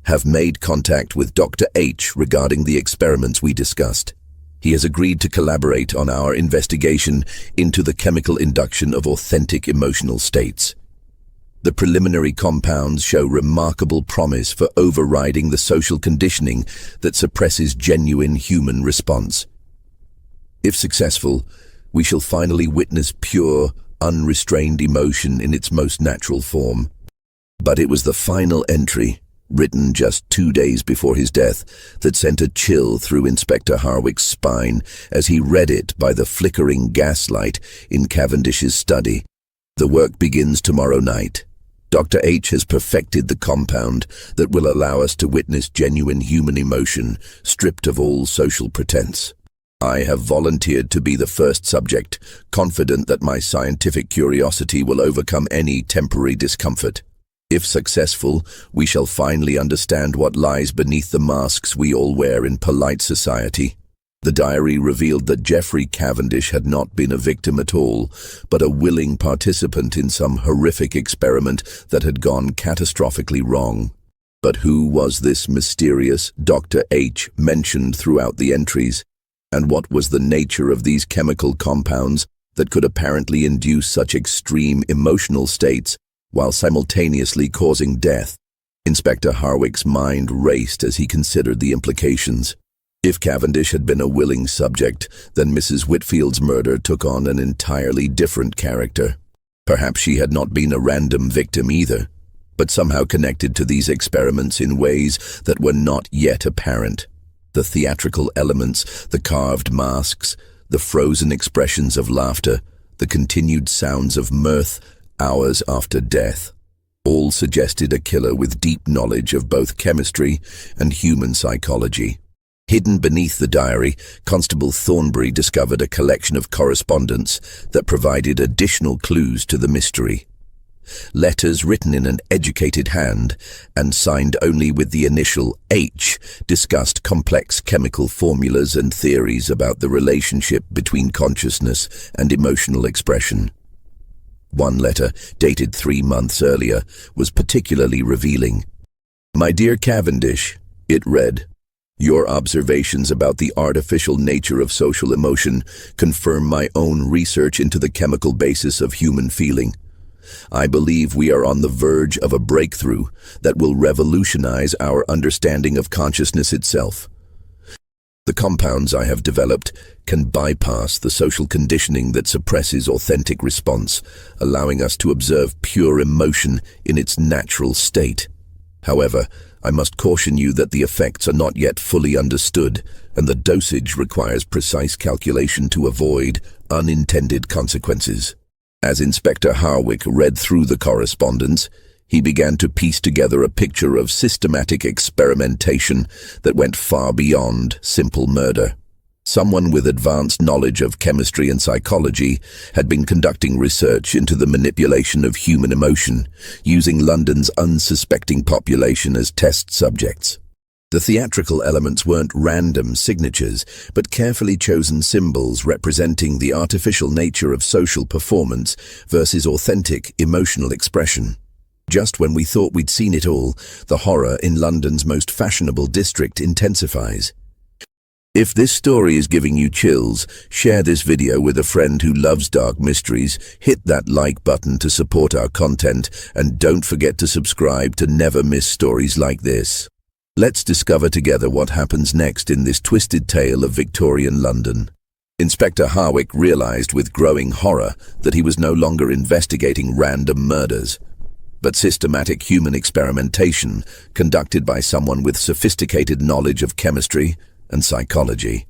Have made contact with Dr. H regarding the experiments we discussed. He has agreed to collaborate on our investigation into the chemical induction of authentic emotional states. The preliminary compounds show remarkable promise for overriding the social conditioning that suppresses genuine human response. If successful, we shall finally witness pure, unrestrained emotion in its most natural form. But it was the final entry, written just 2 days before his death, that sent a chill through Inspector Hartwell's spine as he read it by the flickering gaslight in Cavendish's study. The work begins tomorrow night. Dr. H has perfected the compound that will allow us to witness genuine human emotion, stripped of all social pretense. I have volunteered to be the first subject, confident that my scientific curiosity will overcome any temporary discomfort. If successful, we shall finally understand what lies beneath the masks we all wear in polite society. The diary revealed that Geoffrey Cavendish had not been a victim at all, but a willing participant in some horrific experiment that had gone catastrophically wrong. But who was this mysterious Dr. H mentioned throughout the entries? And what was the nature of these chemical compounds that could apparently induce such extreme emotional states while simultaneously causing death? Inspector Hartwell's mind raced as he considered the implications. If Cavendish had been a willing subject, then Mrs. Whitfield's murder took on an entirely different character. Perhaps she had not been a random victim either, but somehow connected to these experiments in ways that were not yet apparent. The theatrical elements, the carved masks, the frozen expressions of laughter, the continued sounds of mirth hours after death, all suggested a killer with deep knowledge of both chemistry and human psychology. Hidden beneath the diary, Constable Thornbury discovered a collection of correspondence that provided additional clues to the mystery. Letters written in an educated hand and signed only with the initial H discussed complex chemical formulas and theories about the relationship between consciousness and emotional expression. One letter, dated 3 months earlier, was particularly revealing. "My dear Cavendish," it read, "your observations about the artificial nature of social emotion confirm my own research into the chemical basis of human feeling. I believe we are on the verge of a breakthrough that will revolutionize our understanding of consciousness itself. The compounds I have developed can bypass the social conditioning that suppresses authentic response, allowing us to observe pure emotion in its natural state. However, I must caution you that the effects are not yet fully understood, and the dosage requires precise calculation to avoid unintended consequences." As Inspector Hartwell read through the correspondence, he began to piece together a picture of systematic experimentation that went far beyond simple murder. Someone with advanced knowledge of chemistry and psychology had been conducting research into the manipulation of human emotion, using London's unsuspecting population as test subjects. The theatrical elements weren't random signatures, but carefully chosen symbols representing the artificial nature of social performance versus authentic emotional expression. Just when we thought we'd seen it all, the horror in London's most fashionable district intensifies. If this story is giving you chills, share this video with a friend who loves dark mysteries, hit that like button to support our content, and don't forget to subscribe to never miss stories like this. Let's discover together what happens next in this twisted tale of Victorian London. Inspector Hartwell realized with growing horror that he was no longer investigating random murders, but systematic human experimentation conducted by someone with sophisticated knowledge of chemistry and psychology.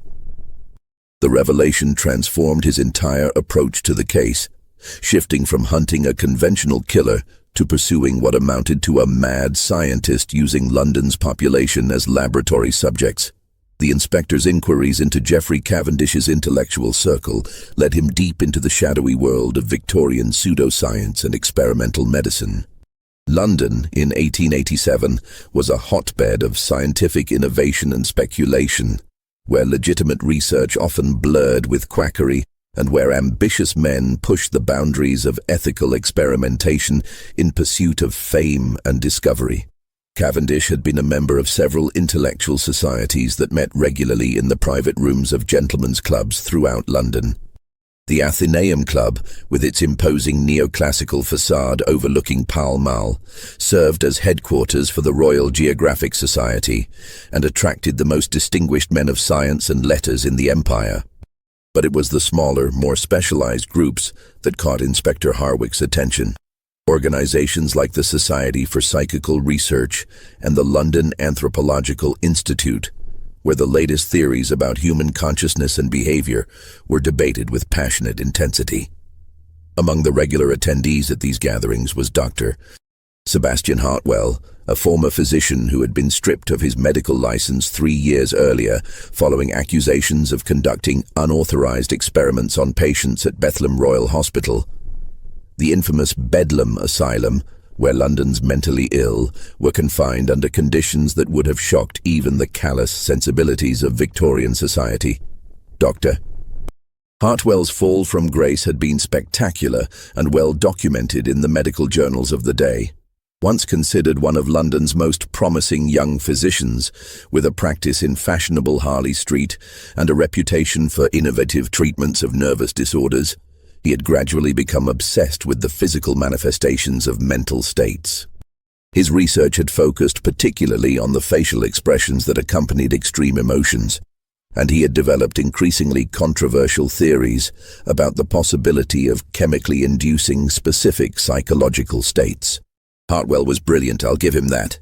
The revelation transformed his entire approach to the case, shifting from hunting a conventional killer to pursuing what amounted to a mad scientist using London's population as laboratory subjects. The inspector's inquiries into Geoffrey Cavendish's intellectual circle led him deep into the shadowy world of Victorian pseudoscience and experimental medicine. London, in 1887, was a hotbed of scientific innovation and speculation, where legitimate research often blurred with quackery and where ambitious men pushed the boundaries of ethical experimentation in pursuit of fame and discovery. Cavendish had been a member of several intellectual societies that met regularly in the private rooms of gentlemen's clubs throughout London. The Athenaeum Club, with its imposing neoclassical facade overlooking Pall Mall, served as headquarters for the Royal Geographic Society and attracted the most distinguished men of science and letters in the empire. But it was the smaller, more specialized groups that caught Inspector Hartwell's attention. Organizations like the Society for Psychical Research and the London Anthropological Institute, where the latest theories about human consciousness and behavior were debated with passionate intensity. Among the regular attendees at these gatherings was Dr. Sebastian Hartwell, a former physician who had been stripped of his medical license 3 years earlier following accusations of conducting unauthorized experiments on patients at Bethlehem Royal Hospital. The infamous Bedlam Asylum, where London's mentally ill were confined under conditions that would have shocked even the callous sensibilities of Victorian society. Dr. Hartwell's fall from grace had been spectacular and well documented in the medical journals of the day. Once considered one of London's most promising young physicians, with a practice in fashionable Harley Street and a reputation for innovative treatments of nervous disorders, he had gradually become obsessed with the physical manifestations of mental states. His research had focused particularly on the facial expressions that accompanied extreme emotions, and he had developed increasingly controversial theories about the possibility of chemically inducing specific psychological states. Hartwell was brilliant, I'll give him that,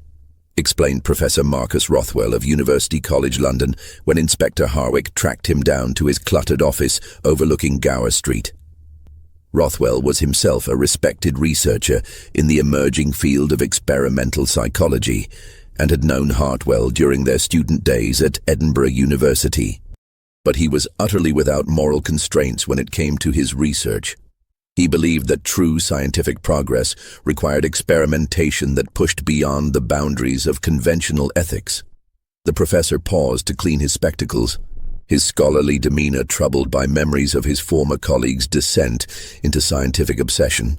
explained Professor Marcus Rothwell of University College London when Inspector Hartwell tracked him down to his cluttered office overlooking Gower Street. Rothwell was himself a respected researcher in the emerging field of experimental psychology and had known Hartwell during their student days at Edinburgh University. But he was utterly without moral constraints when it came to his research. He believed that true scientific progress required experimentation that pushed beyond the boundaries of conventional ethics. The professor paused to clean his spectacles, his scholarly demeanor troubled by memories of his former colleagues' descent into scientific obsession.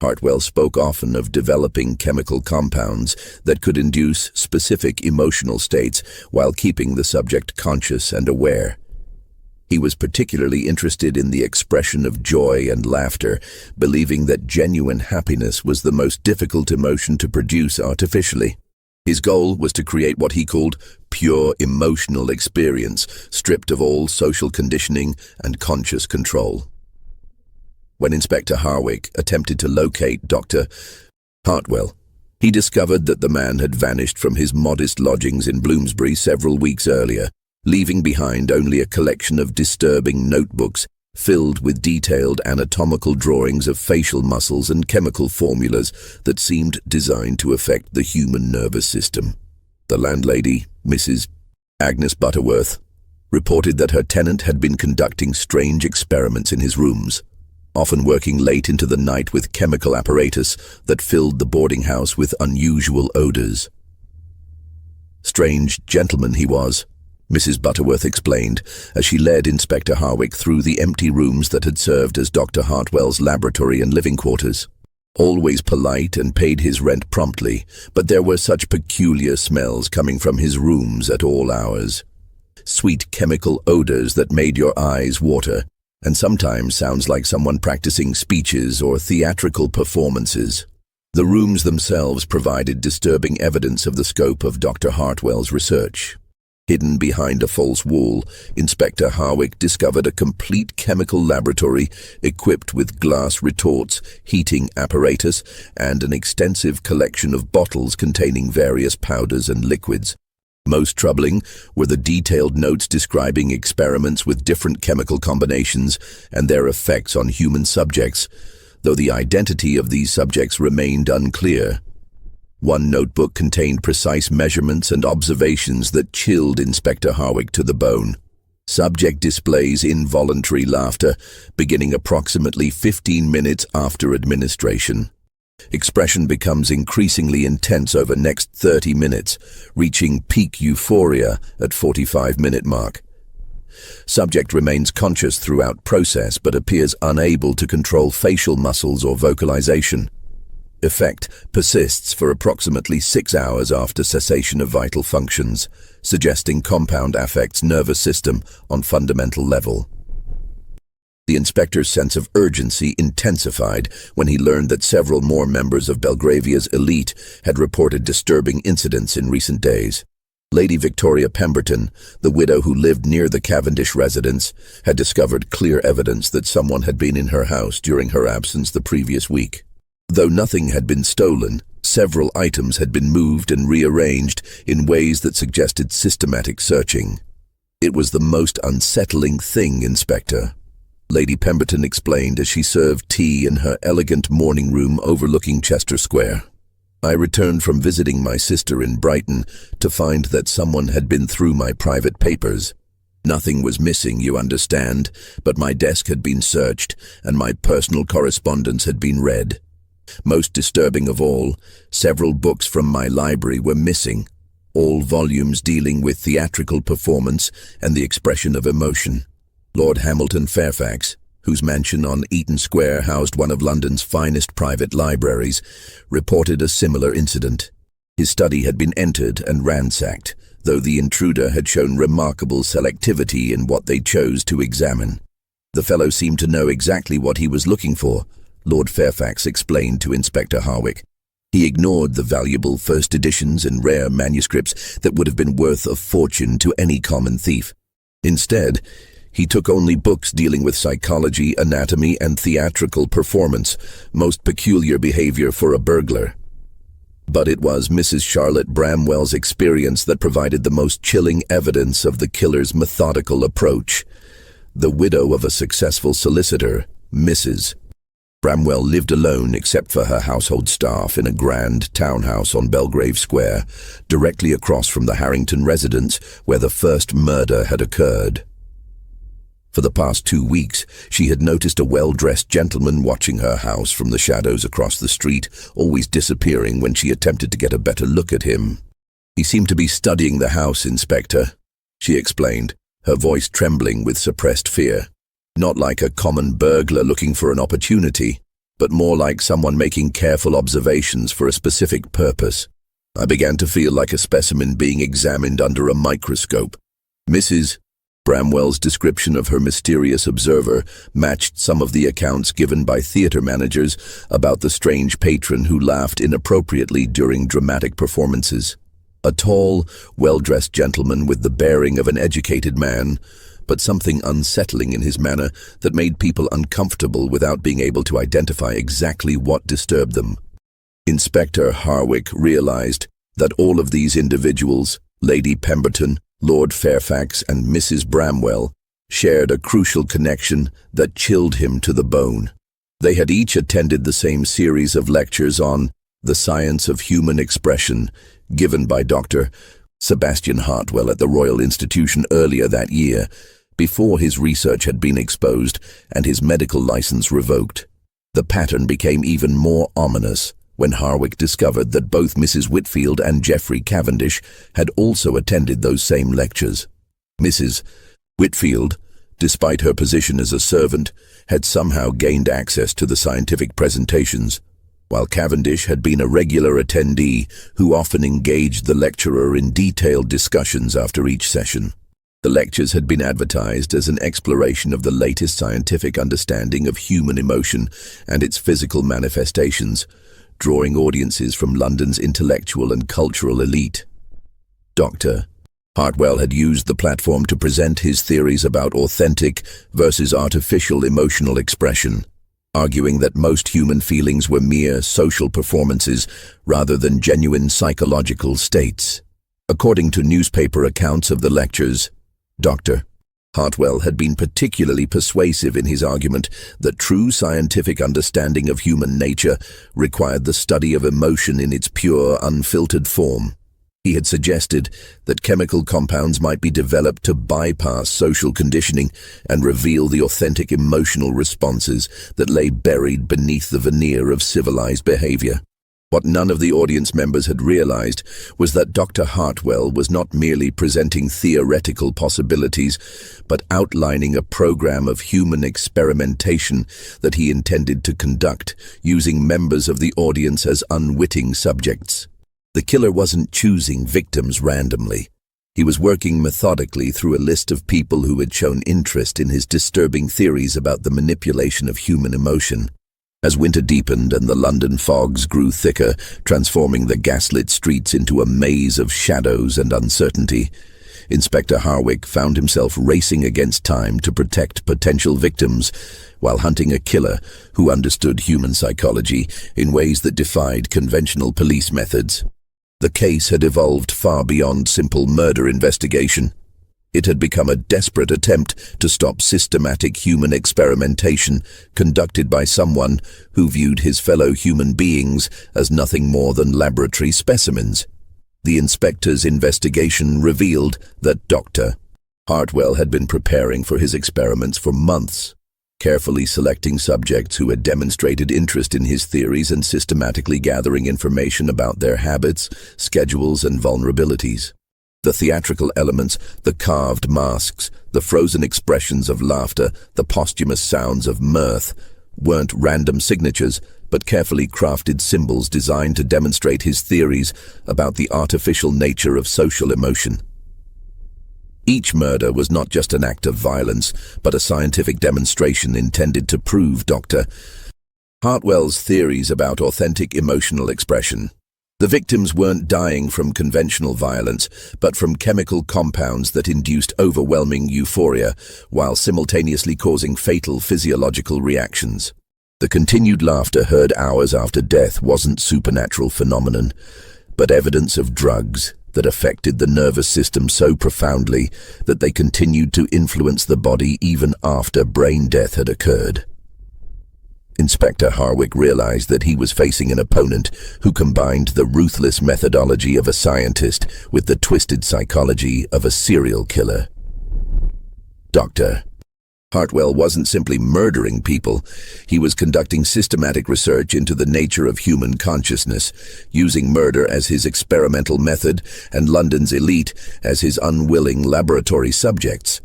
Hartwell spoke often of developing chemical compounds that could induce specific emotional states while keeping the subject conscious and aware. He was particularly interested in the expression of joy and laughter, believing that genuine happiness was the most difficult emotion to produce artificially. His goal was to create what he called pure emotional experience, stripped of all social conditioning and conscious control. When Inspector Hartwell attempted to locate Dr. Hartwell, he discovered that the man had vanished from his modest lodgings in Bloomsbury several weeks earlier, leaving behind only a collection of disturbing notebooks filled with detailed anatomical drawings of facial muscles and chemical formulas that seemed designed to affect the human nervous system. The landlady, Mrs. Agnes Butterworth, reported that her tenant had been conducting strange experiments in his rooms, often working late into the night with chemical apparatus that filled the boarding house with unusual odors. Strange gentleman he was, Mrs. Butterworth explained as she led Inspector Hartwell through the empty rooms that had served as Dr. Hartwell's laboratory and living quarters. Always polite and paid his rent promptly, but there were such peculiar smells coming from his rooms at all hours. Sweet chemical odors that made your eyes water, and sometimes sounds like someone practicing speeches or theatrical performances. The rooms themselves provided disturbing evidence of the scope of Dr. Hartwell's research. Hidden behind a false wall, Inspector Hartwell discovered a complete chemical laboratory equipped with glass retorts, heating apparatus, and an extensive collection of bottles containing various powders and liquids. Most troubling were the detailed notes describing experiments with different chemical combinations and their effects on human subjects. though the identity of these subjects remained unclear. One notebook contained precise measurements and observations that chilled Inspector Hartwell to the bone. Subject displays involuntary laughter, beginning approximately 15 minutes after administration. Expression becomes increasingly intense over next 30 minutes, reaching peak euphoria at 45-minute mark. Subject remains conscious throughout process but appears unable to control facial muscles or vocalization. Effect persists for approximately 6 hours after cessation of vital functions, suggesting compound affects nervous system on fundamental level. The inspector's sense of urgency intensified when he learned that several more members of Belgravia's elite had reported disturbing incidents in recent days. Lady Victoria Pemberton, the widow who lived near the Cavendish residence, had discovered clear evidence that someone had been in her house during her absence the previous week. Though nothing had been stolen, several items had been moved and rearranged in ways that suggested systematic searching. "It was the most unsettling thing, Inspector," Lady Pemberton explained as she served tea in her elegant morning room overlooking Chester Square. "I returned from visiting my sister in Brighton to find that someone had been through my private papers. Nothing was missing, you understand, but my desk had been searched and my personal correspondence had been read. Most disturbing of all, several books from my library were missing, all volumes dealing with theatrical performance and the expression of emotion. Lord Hamilton Fairfax, whose mansion on Eaton Square housed one of London's finest private libraries, reported a similar incident. His study had been entered and ransacked, though the intruder had shown remarkable selectivity in what they chose to examine. The fellow seemed to know exactly what he was looking for," Lord Fairfax explained to Inspector Hartwell. "He ignored the valuable first editions and rare manuscripts that would have been worth a fortune to any common thief. Instead, he took only books dealing with psychology, anatomy, and theatrical performance, most peculiar behavior for a burglar. But it was Mrs. Charlotte Bramwell's experience that provided the most chilling evidence of the killer's methodical approach. The widow of a successful solicitor, Mrs. Bramwell lived alone except for her household staff in a grand townhouse on Belgrave Square, directly across from the Harrington residence where the first murder had occurred. For the past 2 weeks, she had noticed a well-dressed gentleman watching her house from the shadows across the street, always disappearing when she attempted to get a better look at him. "He seemed to be studying the house, Inspector," she explained, her voice trembling with suppressed fear. "Not like a common burglar looking for an opportunity, but more like someone making careful observations for a specific purpose. I began to feel like a specimen being examined under a microscope." Mrs. Bramwell's description of her mysterious observer matched some of the accounts given by theater managers about the strange patron who laughed inappropriately during dramatic performances. A tall, well-dressed gentleman with the bearing of an educated man, but something unsettling in his manner that made people uncomfortable without being able to identify exactly what disturbed them. Inspector Hartwell realized that all of these individuals, Lady Pemberton, Lord Fairfax, and Mrs. Bramwell, shared a crucial connection that chilled him to the bone. They had each attended the same series of lectures on the science of human expression given by Dr. Sebastian Hartwell at the Royal Institution earlier that year, before his research had been exposed and his medical license revoked. The pattern became even more ominous when Hartwell discovered that both Mrs. Whitfield and Geoffrey Cavendish had also attended those same lectures. Mrs. Whitfield, despite her position as a servant, had somehow gained access to the scientific presentations, while Cavendish had been a regular attendee who often engaged the lecturer in detailed discussions after each session. The lectures had been advertised as an exploration of the latest scientific understanding of human emotion and its physical manifestations, drawing audiences from London's intellectual and cultural elite. Dr. Hartwell had used the platform to present his theories about authentic versus artificial emotional expression, arguing that most human feelings were mere social performances rather than genuine psychological states. According to newspaper accounts of the lectures, Dr. Hartwell had been particularly persuasive in his argument that true scientific understanding of human nature required the study of emotion in its pure, unfiltered form. He had suggested that chemical compounds might be developed to bypass social conditioning and reveal the authentic emotional responses that lay buried beneath the veneer of civilized behavior. What none of the audience members had realized was that Dr. Hartwell was not merely presenting theoretical possibilities, but outlining a program of human experimentation that he intended to conduct, using members of the audience as unwitting subjects. The killer wasn't choosing victims randomly. He was working methodically through a list of people who had shown interest in his disturbing theories about the manipulation of human emotion. As winter deepened and the London fogs grew thicker, transforming the gaslit streets into a maze of shadows and uncertainty, Inspector Harwick found himself racing against time to protect potential victims while hunting a killer who understood human psychology in ways that defied conventional police methods. The case had evolved far beyond simple murder investigation. It had become a desperate attempt to stop systematic human experimentation conducted by someone who viewed his fellow human beings as nothing more than laboratory specimens. The inspector's investigation revealed that Dr. Hartwell had been preparing for his experiments for months, carefully selecting subjects who had demonstrated interest in his theories and systematically gathering information about their habits, schedules, and vulnerabilities. The theatrical elements, the carved masks, the frozen expressions of laughter, the posthumous sounds of mirth, weren't random signatures, but carefully crafted symbols designed to demonstrate his theories about the artificial nature of social emotion. Each murder was not just an act of violence, but a scientific demonstration intended to prove Dr. Hartwell's theories about authentic emotional expression. The victims weren't dying from conventional violence, but from chemical compounds that induced overwhelming euphoria, while simultaneously causing fatal physiological reactions. The continued laughter heard hours after death wasn't supernatural phenomenon, but evidence of drugs that affected the nervous system so profoundly that they continued to influence the body even after brain death had occurred. Inspector Harwick realized that he was facing an opponent who combined the ruthless methodology of a scientist with the twisted psychology of a serial killer. Dr. Hartwell wasn't simply murdering people, he was conducting systematic research into the nature of human consciousness, using murder as his experimental method and London's elite as his unwilling laboratory subjects.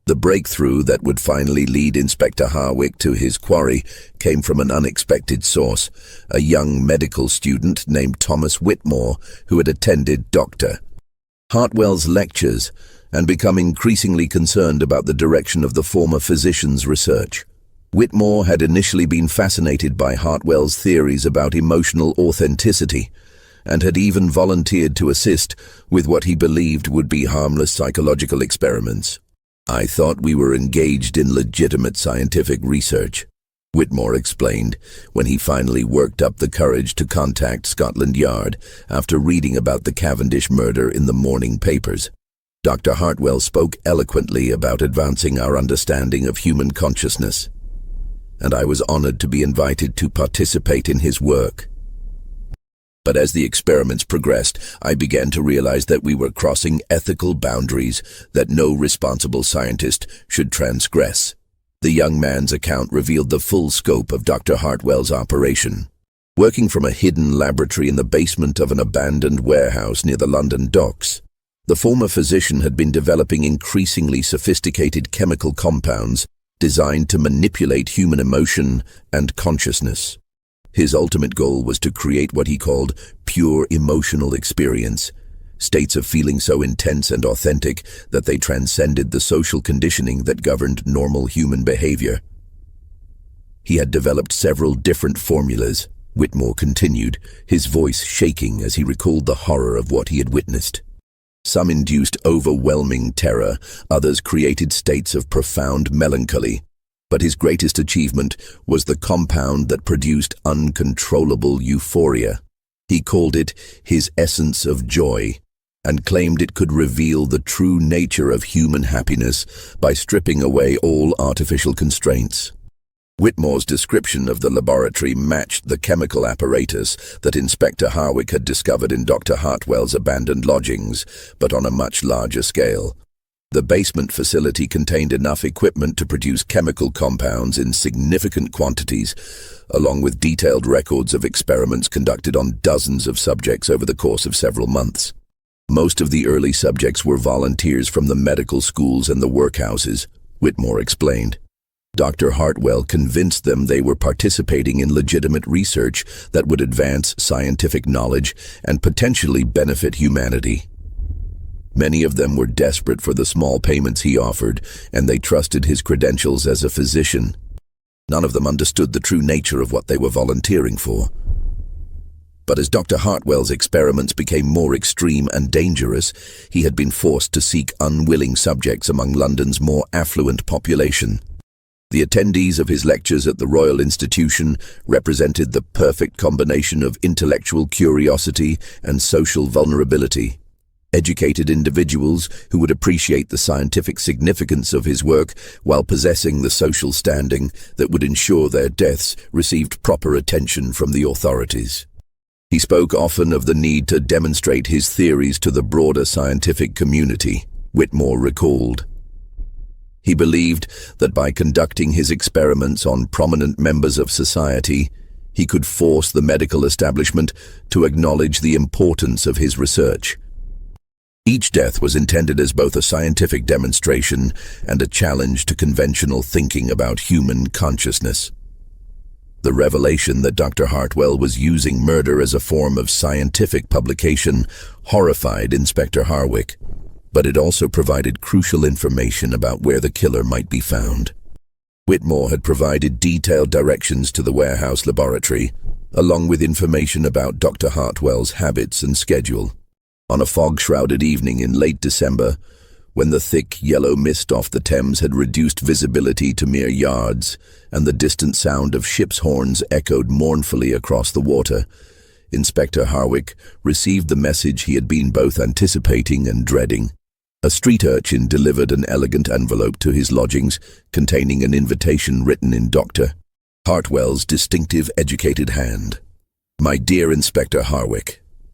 The breakthrough that would finally lead Inspector Harwick to his quarry came from an unexpected source, a young medical student named Thomas Whitmore who had attended Dr. Hartwell's lectures and become increasingly concerned about the direction of the former physician's research. Whitmore had initially been fascinated by Hartwell's theories about emotional authenticity and had even volunteered to assist with what he believed would be harmless psychological experiments. "I thought we were engaged in legitimate scientific research," Whitmore explained when he finally worked up the courage to contact Scotland Yard after reading about the Cavendish murder in the morning papers. Dr. Hartwell spoke eloquently about advancing our understanding of human consciousness, and I was honored to be invited to participate in his work. But as the experiments progressed, I began to realize that we were crossing ethical boundaries that no responsible scientist should transgress. The young man's account revealed the full scope of Dr. Hartwell's operation. Working from a hidden laboratory in the basement of an abandoned warehouse near the London docks, the former physician had been developing increasingly sophisticated chemical compounds designed to manipulate human emotion and consciousness. His ultimate goal was to create what he called pure emotional experience, states of feeling so intense and authentic that they transcended the social conditioning that governed normal human behavior. He had developed several different formulas, Whitmore continued, his voice shaking as he recalled the horror of what he had witnessed. Some induced overwhelming terror, others created states of profound melancholy. But his greatest achievement was the compound that produced uncontrollable euphoria. He called it his essence of joy. and claimed it could reveal the true nature of human happiness by stripping away all artificial constraints. Whitmore's description of the laboratory matched the chemical apparatus that Inspector Hartwell had discovered in Dr. Hartwell's abandoned lodgings, but on a much larger scale. The basement facility contained enough equipment to produce chemical compounds in significant quantities, along with detailed records of experiments conducted on dozens of subjects over the course of several months. Most of the early subjects were volunteers from the medical schools and the workhouses, Whitmore explained. Dr. Hartwell convinced them they were participating in legitimate research that would advance scientific knowledge and potentially benefit humanity. Many of them were desperate for the small payments he offered, and they trusted his credentials as a physician. None of them understood the true nature of what they were volunteering for. But as Dr. Hartwell's experiments became more extreme and dangerous, he had been forced to seek unwilling subjects among London's more affluent population. The attendees of his lectures at the Royal Institution represented the perfect combination of intellectual curiosity and social vulnerability. Educated individuals who would appreciate the scientific significance of his work while possessing the social standing that would ensure their deaths received proper attention from the authorities. He spoke often of the need to demonstrate his theories to the broader scientific community, Whitmore recalled. He believed that by conducting his experiments on prominent members of society, he could force the medical establishment to acknowledge the importance of his research. Each death was intended as both a scientific demonstration and a challenge to conventional thinking about human consciousness. The revelation that Dr. Hartwell was using murder as a form of scientific publication horrified Inspector Hartwell, but it also provided crucial information about where the killer might be found. Whitmore had provided detailed directions to the warehouse laboratory, along with information about Dr. Hartwell's habits and schedule. On a fog-shrouded evening in late December, when the thick yellow mist off the Thames had reduced visibility to mere yards, and the distant sound of ships' horns echoed mournfully across the water, Inspector Hartwell received the message he had been both anticipating and dreading. A street urchin delivered an elegant envelope to his lodgings containing an invitation written in Dr. Hartwell's distinctive educated hand. "My dear Inspector Hartwell,"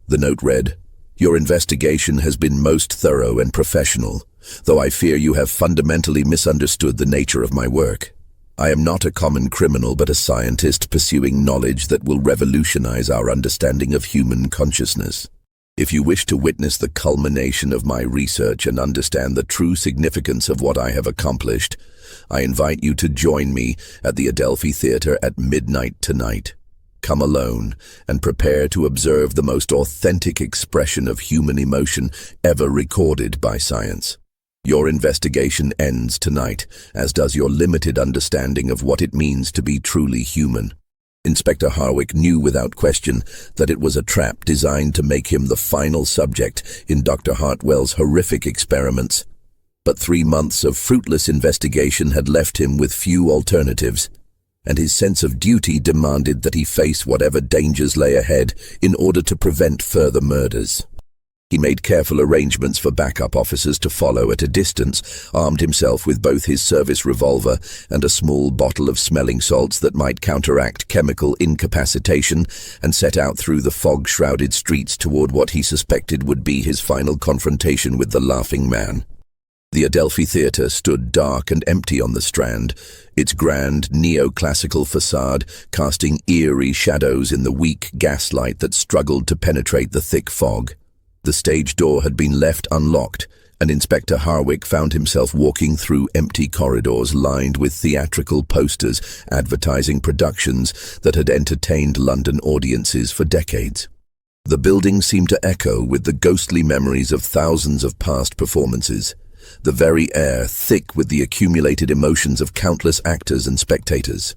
the note read, "your investigation has been most thorough and professional, though I fear you have fundamentally misunderstood the nature of my work. I am not a common criminal but a scientist pursuing knowledge that will revolutionize our understanding of human consciousness. If you wish to witness the culmination of my research and understand the true significance of what I have accomplished, I invite you to join me at the Adelphi Theatre at midnight tonight. Come alone and prepare to observe the most authentic expression of human emotion ever recorded by science. Your investigation ends tonight, as does your limited understanding of what it means to be truly human." Inspector Hartwell knew without question that it was a trap designed to make him the final subject in Dr. Hartwell's horrific experiments. But 3 months of fruitless investigation had left him with few alternatives, and his sense of duty demanded that he face whatever dangers lay ahead in order to prevent further murders. He made careful arrangements for backup officers to follow at a distance, armed himself with both his service revolver and a small bottle of smelling salts that might counteract chemical incapacitation, and set out through the fog-shrouded streets toward what he suspected would be his final confrontation with the Laughing Man. The Adelphi Theatre stood dark and empty on the Strand, its grand neoclassical facade casting eerie shadows in the weak gaslight that struggled to penetrate the thick fog. The stage door had been left unlocked, and Inspector Hartwell found himself walking through empty corridors lined with theatrical posters advertising productions that had entertained London audiences for decades. The building seemed to echo with the ghostly memories of thousands of past performances, the very air thick with the accumulated emotions of countless actors and spectators.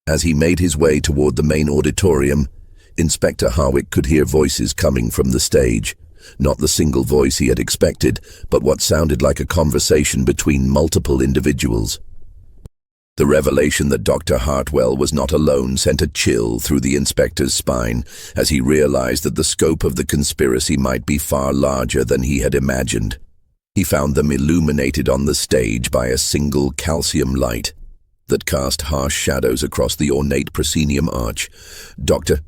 As he made his way toward the main auditorium, Inspector Hartwell could hear voices coming from the stage. Not the single voice he had expected, but what sounded like a conversation between multiple individuals. The revelation that Dr. Hartwell was not alone sent a chill through the inspector's spine as he realized that the scope of the conspiracy might be far larger than he had imagined. He found them illuminated on the stage by a single calcium light that cast harsh shadows across the ornate proscenium arch. Dr.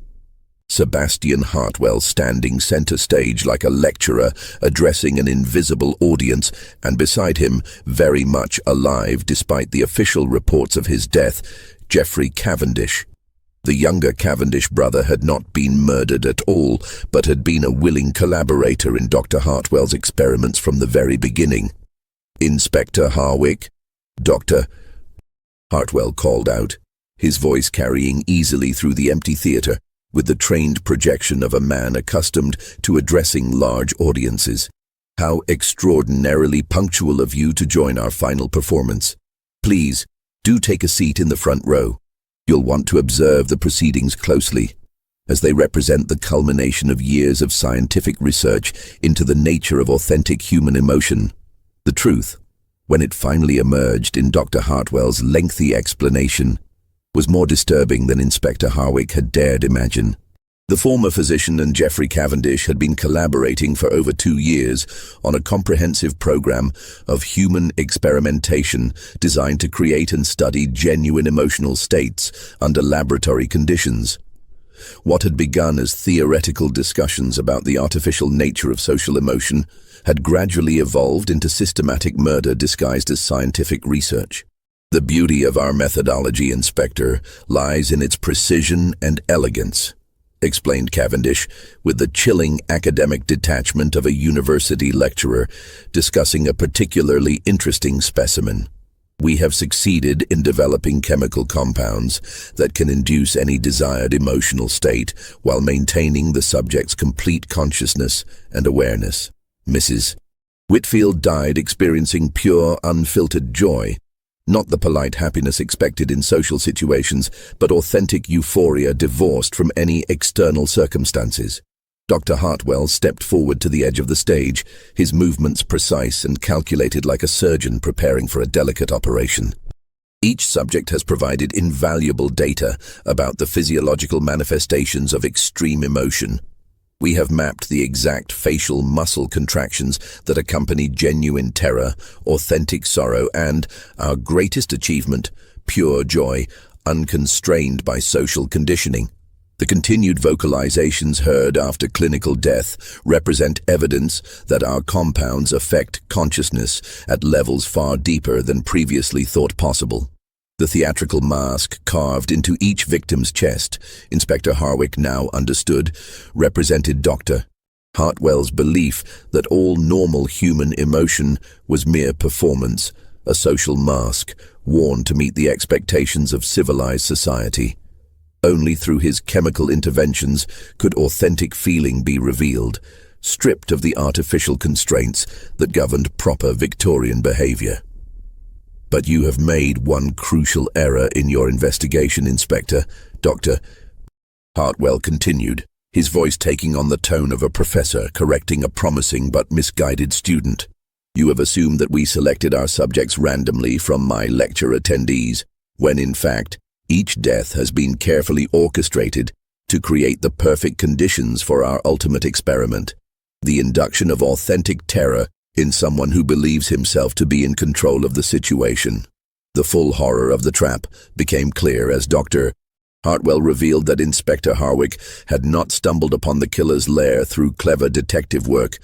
Sebastian Hartwell standing center stage like a lecturer addressing an invisible audience, and beside him, very much alive despite the official reports of his death, Geoffrey Cavendish. The younger Cavendish brother had not been murdered at all, but had been a willing collaborator in Dr. Hartwell's experiments from the very beginning. "Inspector Harwick?" Dr. Hartwell called out, his voice carrying easily through the empty theater, with the trained projection of a man accustomed to addressing large audiences. "How extraordinarily punctual of you to join our final performance. Please, do take a seat in the front row. You'll want to observe the proceedings closely, as they represent the culmination of years of scientific research into the nature of authentic human emotion. The truth, when it finally emerged in Dr. Hartwell's lengthy explanation, was more disturbing than Inspector Harwick had dared imagine. The former physician and Geoffrey Cavendish had been collaborating for over 2 years on a comprehensive program of human experimentation designed to create and study genuine emotional states under laboratory conditions. What had begun as theoretical discussions about the artificial nature of social emotion had gradually evolved into systematic murder disguised as scientific research. "The beauty of our methodology, Inspector, lies in its precision and elegance," explained Cavendish, with the chilling academic detachment of a university lecturer discussing a particularly interesting specimen. "We have succeeded in developing chemical compounds that can induce any desired emotional state while maintaining the subject's complete consciousness and awareness. Mrs. Whitfield died experiencing pure, unfiltered joy, not the polite happiness expected in social situations, but authentic euphoria divorced from any external circumstances." Dr. Hartwell stepped forward to the edge of the stage, his movements precise and calculated like a surgeon preparing for a delicate operation. "Each subject has provided invaluable data about the physiological manifestations of extreme emotion. We have mapped the exact facial muscle contractions that accompany genuine terror, authentic sorrow, and, our greatest achievement, pure joy, unconstrained by social conditioning. The continued vocalizations heard after clinical death represent evidence that our compounds affect consciousness at levels far deeper than previously thought possible." The theatrical mask carved into each victim's chest, Inspector Harwick now understood, represented Dr. Hartwell's belief that all normal human emotion was mere performance, a social mask worn to meet the expectations of civilized society. Only through his chemical interventions could authentic feeling be revealed, stripped of the artificial constraints that governed proper Victorian behavior. "But you have made one crucial error in your investigation, Inspector," Dr. Hartwell continued, his voice taking on the tone of a professor correcting a promising but misguided student. "You have assumed that we selected our subjects randomly from my lecture attendees, when in fact, each death has been carefully orchestrated to create the perfect conditions for our ultimate experiment, the induction of authentic terror in someone who believes himself to be in control of the situation." The full horror of the trap became clear as Dr. Hartwell revealed that Inspector Harwick had not stumbled upon the killer's lair through clever detective work,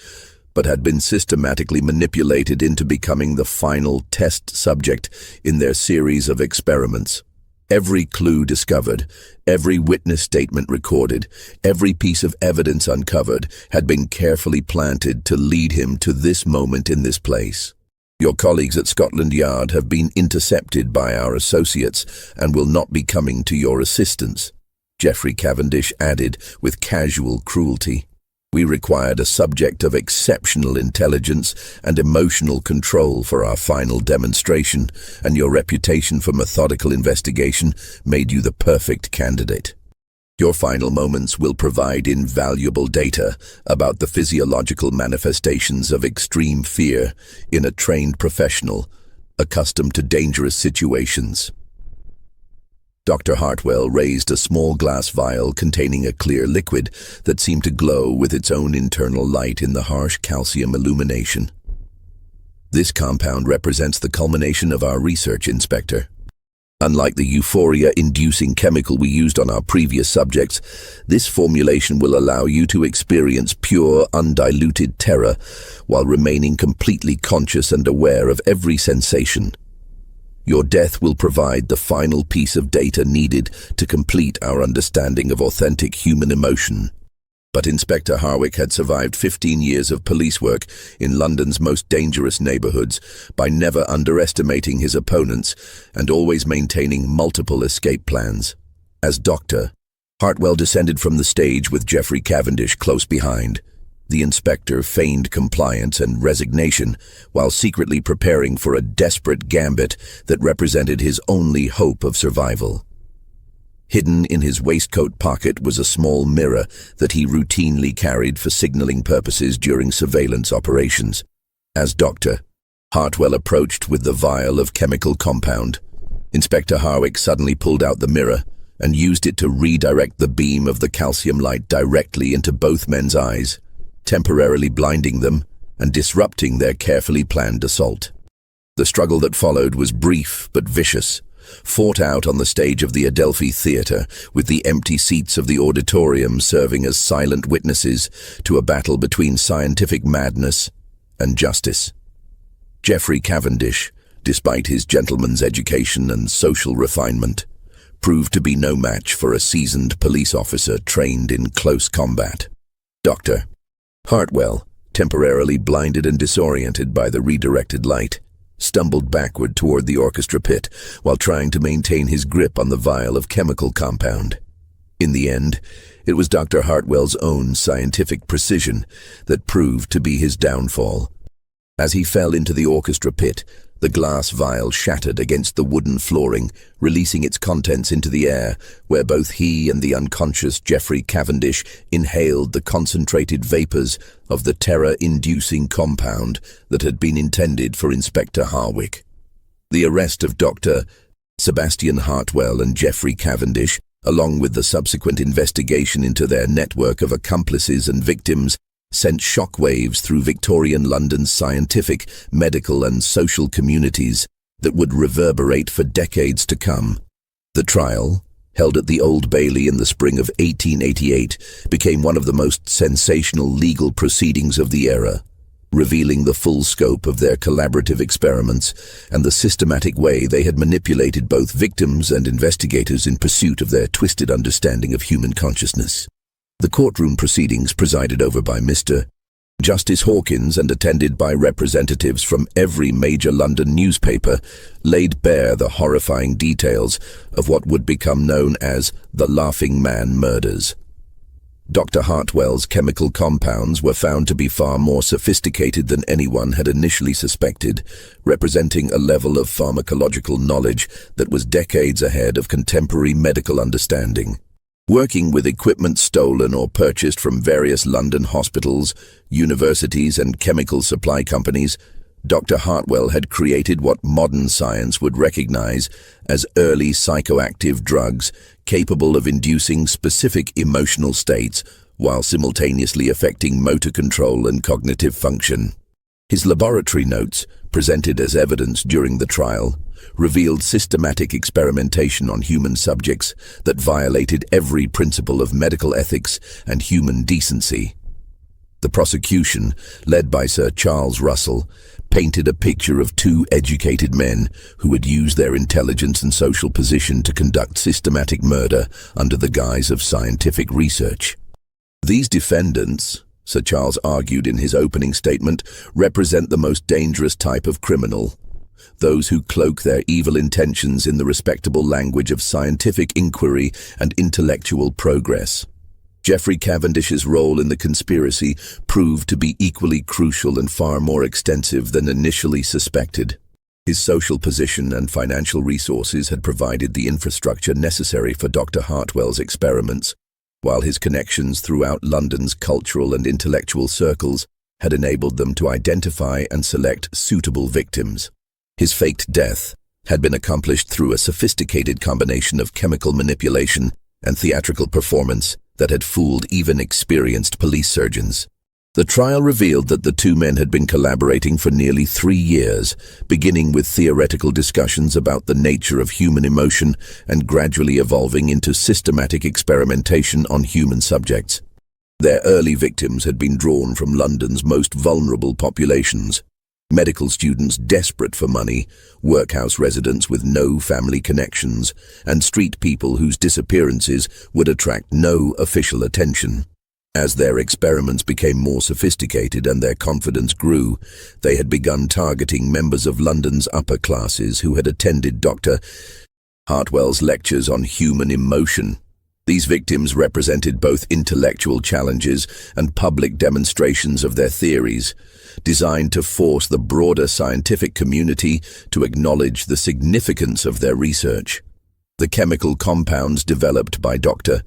but had been systematically manipulated into becoming the final test subject in their series of experiments. Every clue discovered, every witness statement recorded, every piece of evidence uncovered had been carefully planted to lead him to this moment in this place. "Your colleagues at Scotland Yard have been intercepted by our associates and will not be coming to your assistance," Geoffrey Cavendish added with casual cruelty. "We required a subject of exceptional intelligence and emotional control for our final demonstration, and your reputation for methodical investigation made you the perfect candidate. Your final moments will provide invaluable data about the physiological manifestations of extreme fear in a trained professional accustomed to dangerous situations." Dr. Hartwell raised a small glass vial containing a clear liquid that seemed to glow with its own internal light in the harsh calcium illumination. This compound represents the culmination of our research, Inspector. Unlike the euphoria-inducing chemical we used on our previous subjects, this formulation will allow you to experience pure, undiluted terror while remaining completely conscious and aware of every sensation. Your death will provide the final piece of data needed to complete our understanding of authentic human emotion. But Inspector Hartwell had survived 15 years of police work in London's most dangerous neighborhoods by never underestimating his opponents and always maintaining multiple escape plans. As Doctor, Hartwell descended from the stage with Geoffrey Cavendish close behind. The inspector feigned compliance and resignation while secretly preparing for a desperate gambit that represented his only hope of survival. Hidden in his waistcoat pocket was a small mirror that he routinely carried for signaling purposes during surveillance operations. As Doctor, Hartwell approached with the vial of chemical compound. Inspector Hartwell suddenly pulled out the mirror and used it to redirect the beam of the calcium light directly into both men's eyes, temporarily blinding them and disrupting their carefully planned assault. The struggle that followed was brief but vicious, fought out on the stage of the Adelphi Theatre, with the empty seats of the auditorium serving as silent witnesses to a battle between scientific madness and justice. Geoffrey Cavendish, despite his gentleman's education and social refinement, proved to be no match for a seasoned police officer trained in close combat. Dr. Hartwell, temporarily blinded and disoriented by the redirected light, stumbled backward toward the orchestra pit while trying to maintain his grip on the vial of chemical compound. In the end, it was Dr. Hartwell's own scientific precision that proved to be his downfall. As he fell into the orchestra pit, the glass vial shattered against the wooden flooring, releasing its contents into the air, where both he and the unconscious Geoffrey Cavendish inhaled the concentrated vapors of the terror-inducing compound that had been intended for Inspector Hartwell. The arrest of Dr. Sebastian Hartwell and Geoffrey Cavendish, along with the subsequent investigation into their network of accomplices and victims, sent shockwaves through Victorian London's scientific, medical and social communities that would reverberate for decades to come. The trial, held at the Old Bailey in the spring of 1888, became one of the most sensational legal proceedings of the era, revealing the full scope of their collaborative experiments and the systematic way they had manipulated both victims and investigators in pursuit of their twisted understanding of human consciousness. The courtroom proceedings, presided over by Mr. Justice Hawkins and attended by representatives from every major London newspaper, laid bare the horrifying details of what would become known as the Laughing Man murders. Dr. Hartwell's chemical compounds were found to be far more sophisticated than anyone had initially suspected, representing a level of pharmacological knowledge that was decades ahead of contemporary medical understanding. Working with equipment stolen or purchased from various London hospitals, universities and chemical supply companies, Dr. Hartwell had created what modern science would recognize as early psychoactive drugs capable of inducing specific emotional states while simultaneously affecting motor control and cognitive function. His laboratory notes, presented as evidence during the trial, revealed systematic experimentation on human subjects that violated every principle of medical ethics and human decency. The prosecution, led by Sir Charles Russell, painted a picture of two educated men who had used their intelligence and social position to conduct systematic murder under the guise of scientific research. These defendants, Sir Charles argued in his opening statement, represent the most dangerous type of criminal, those who cloak their evil intentions in the respectable language of scientific inquiry and intellectual progress. Geoffrey Cavendish's role in the conspiracy proved to be equally crucial and far more extensive than initially suspected. His social position and financial resources had provided the infrastructure necessary for Dr. Hartwell's experiments, while his connections throughout London's cultural and intellectual circles had enabled them to identify and select suitable victims. His faked death, had been accomplished through a sophisticated combination of chemical manipulation and theatrical performance that had fooled even experienced police surgeons. The trial revealed that the two men had been collaborating for nearly 3 years, beginning with theoretical discussions about the nature of human emotion and gradually evolving into systematic experimentation on human subjects. Their early victims had been drawn from London's most vulnerable populations: medical students desperate for money, workhouse residents with no family connections, and street people whose disappearances would attract no official attention. As their experiments became more sophisticated and their confidence grew, they had begun targeting members of London's upper classes who had attended Dr. Hartwell's lectures on human emotion. These victims represented both intellectual challenges and public demonstrations of their theories, designed to force the broader scientific community to acknowledge the significance of their research. The chemical compounds developed by Dr.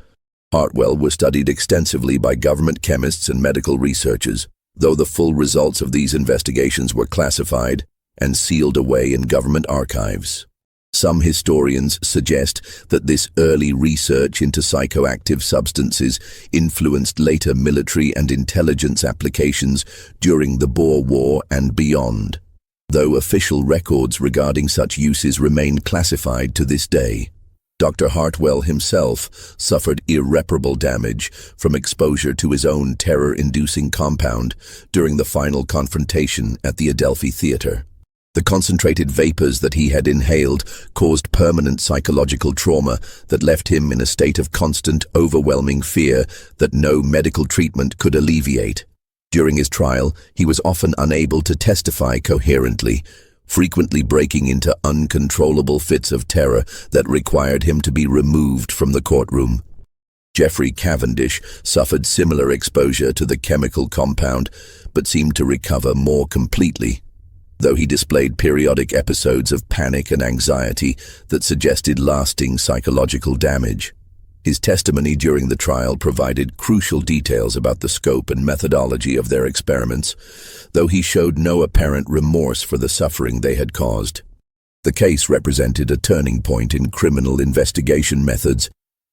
Hartwell were studied extensively by government chemists and medical researchers, though the full results of these investigations were classified and sealed away in government archives. Some historians suggest that this early research into psychoactive substances influenced later military and intelligence applications during the Boer War and beyond, though official records regarding such uses remain classified to this day. Dr. Hartwell himself suffered irreparable damage from exposure to his own terror-inducing compound during the final confrontation at the Adelphi Theatre. The concentrated vapors that he had inhaled caused permanent psychological trauma that left him in a state of constant, overwhelming fear that no medical treatment could alleviate. During his trial, he was often unable to testify coherently, frequently breaking into uncontrollable fits of terror that required him to be removed from the courtroom. Geoffrey Cavendish suffered similar exposure to the chemical compound, but seemed to recover more completely, though he displayed periodic episodes of panic and anxiety that suggested lasting psychological damage. His testimony during the trial provided crucial details about the scope and methodology of their experiments, though he showed no apparent remorse for the suffering they had caused. The case represented a turning point in criminal investigation methods,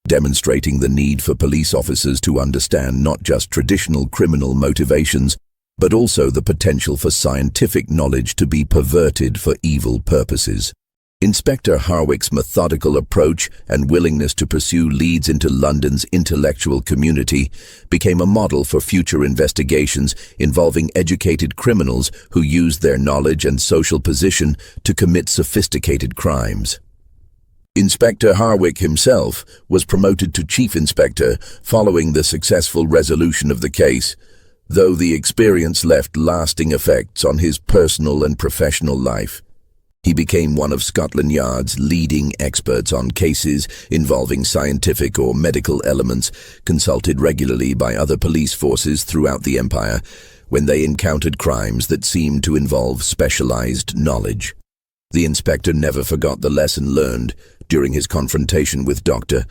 demonstrating the need for police officers to understand not just traditional criminal motivations, but also the potential for scientific knowledge to be perverted for evil purposes. Inspector Hartwell's methodical approach and willingness to pursue leads into London's intellectual community became a model for future investigations involving educated criminals who used their knowledge and social position to commit sophisticated crimes. Inspector Hartwell himself was promoted to Chief Inspector following the successful resolution of the case, though the experience left lasting effects on his personal and professional life. He became one of Scotland Yard's leading experts on cases involving scientific or medical elements, consulted regularly by other police forces throughout the Empire when they encountered crimes that seemed to involve specialized knowledge. The inspector never forgot the lesson learned during his confrontation with Dr.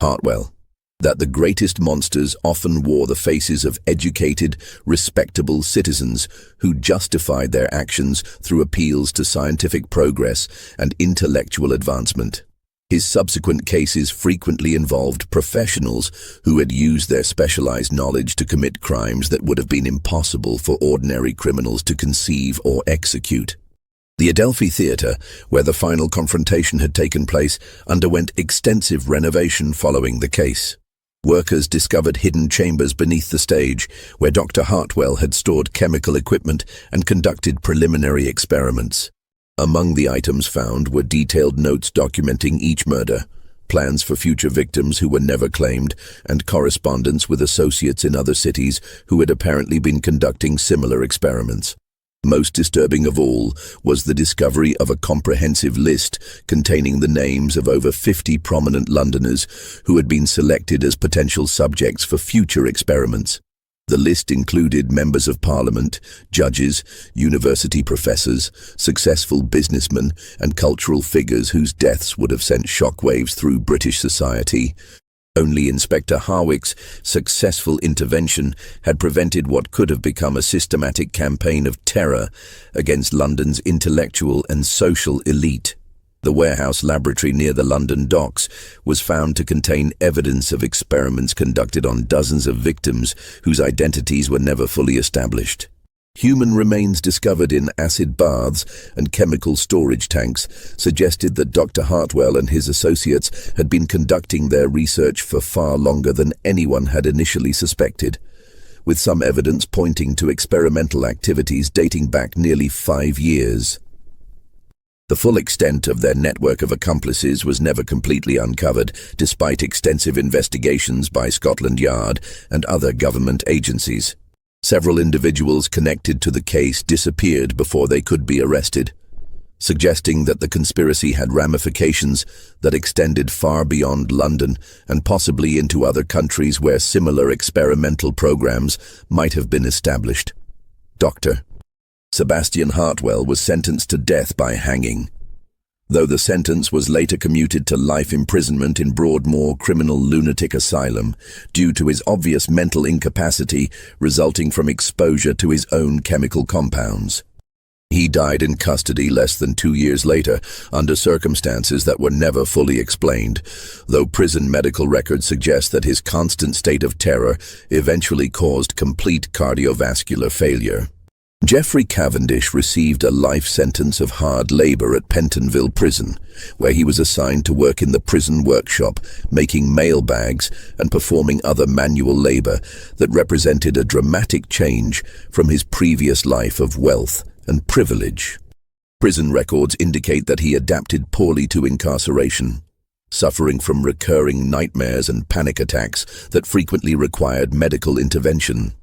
Hartwell, that the greatest monsters often wore the faces of educated, respectable citizens who justified their actions through appeals to scientific progress and intellectual advancement. His subsequent cases frequently involved professionals who had used their specialized knowledge to commit crimes that would have been impossible for ordinary criminals to conceive or execute. The Adelphi Theatre, where the final confrontation had taken place, underwent extensive renovation following the case. Workers discovered hidden chambers beneath the stage, where Dr. Hartwell had stored chemical equipment and conducted preliminary experiments. Among the items found were detailed notes documenting each murder, plans for future victims who were never claimed, and correspondence with associates in other cities who had apparently been conducting similar experiments. Most disturbing of all was the discovery of a comprehensive list containing the names of over 50 prominent Londoners who had been selected as potential subjects for future experiments. The list included members of parliament, judges, university professors, successful businessmen, and cultural figures whose deaths would have sent shockwaves through British society. Only Inspector Hartwell's successful intervention had prevented what could have become a systematic campaign of terror against London's intellectual and social elite. The warehouse laboratory near the London docks was found to contain evidence of experiments conducted on dozens of victims whose identities were never fully established. Human remains discovered in acid baths and chemical storage tanks suggested that Dr. Hartwell and his associates had been conducting their research for far longer than anyone had initially suspected, with some evidence pointing to experimental activities dating back nearly 5 years. The full extent of their network of accomplices was never completely uncovered, despite extensive investigations by Scotland Yard and other government agencies. Several individuals connected to the case disappeared before they could be arrested, suggesting that the conspiracy had ramifications that extended far beyond London and possibly into other countries where similar experimental programs might have been established. Dr. Sebastian Hartwell was sentenced to death by hanging, though the sentence was later commuted to life imprisonment in Broadmoor Criminal Lunatic Asylum due to his obvious mental incapacity resulting from exposure to his own chemical compounds. He died in custody less than 2 years later, under circumstances that were never fully explained, though prison medical records suggest that his constant state of terror eventually caused complete cardiovascular failure. Geoffrey Cavendish received a life sentence of hard labor at Pentonville Prison, where he was assigned to work in the prison workshop, making mail bags and performing other manual labor that represented a dramatic change from his previous life of wealth and privilege. Prison records indicate that he adapted poorly to incarceration, suffering from recurring nightmares and panic attacks that frequently required medical intervention.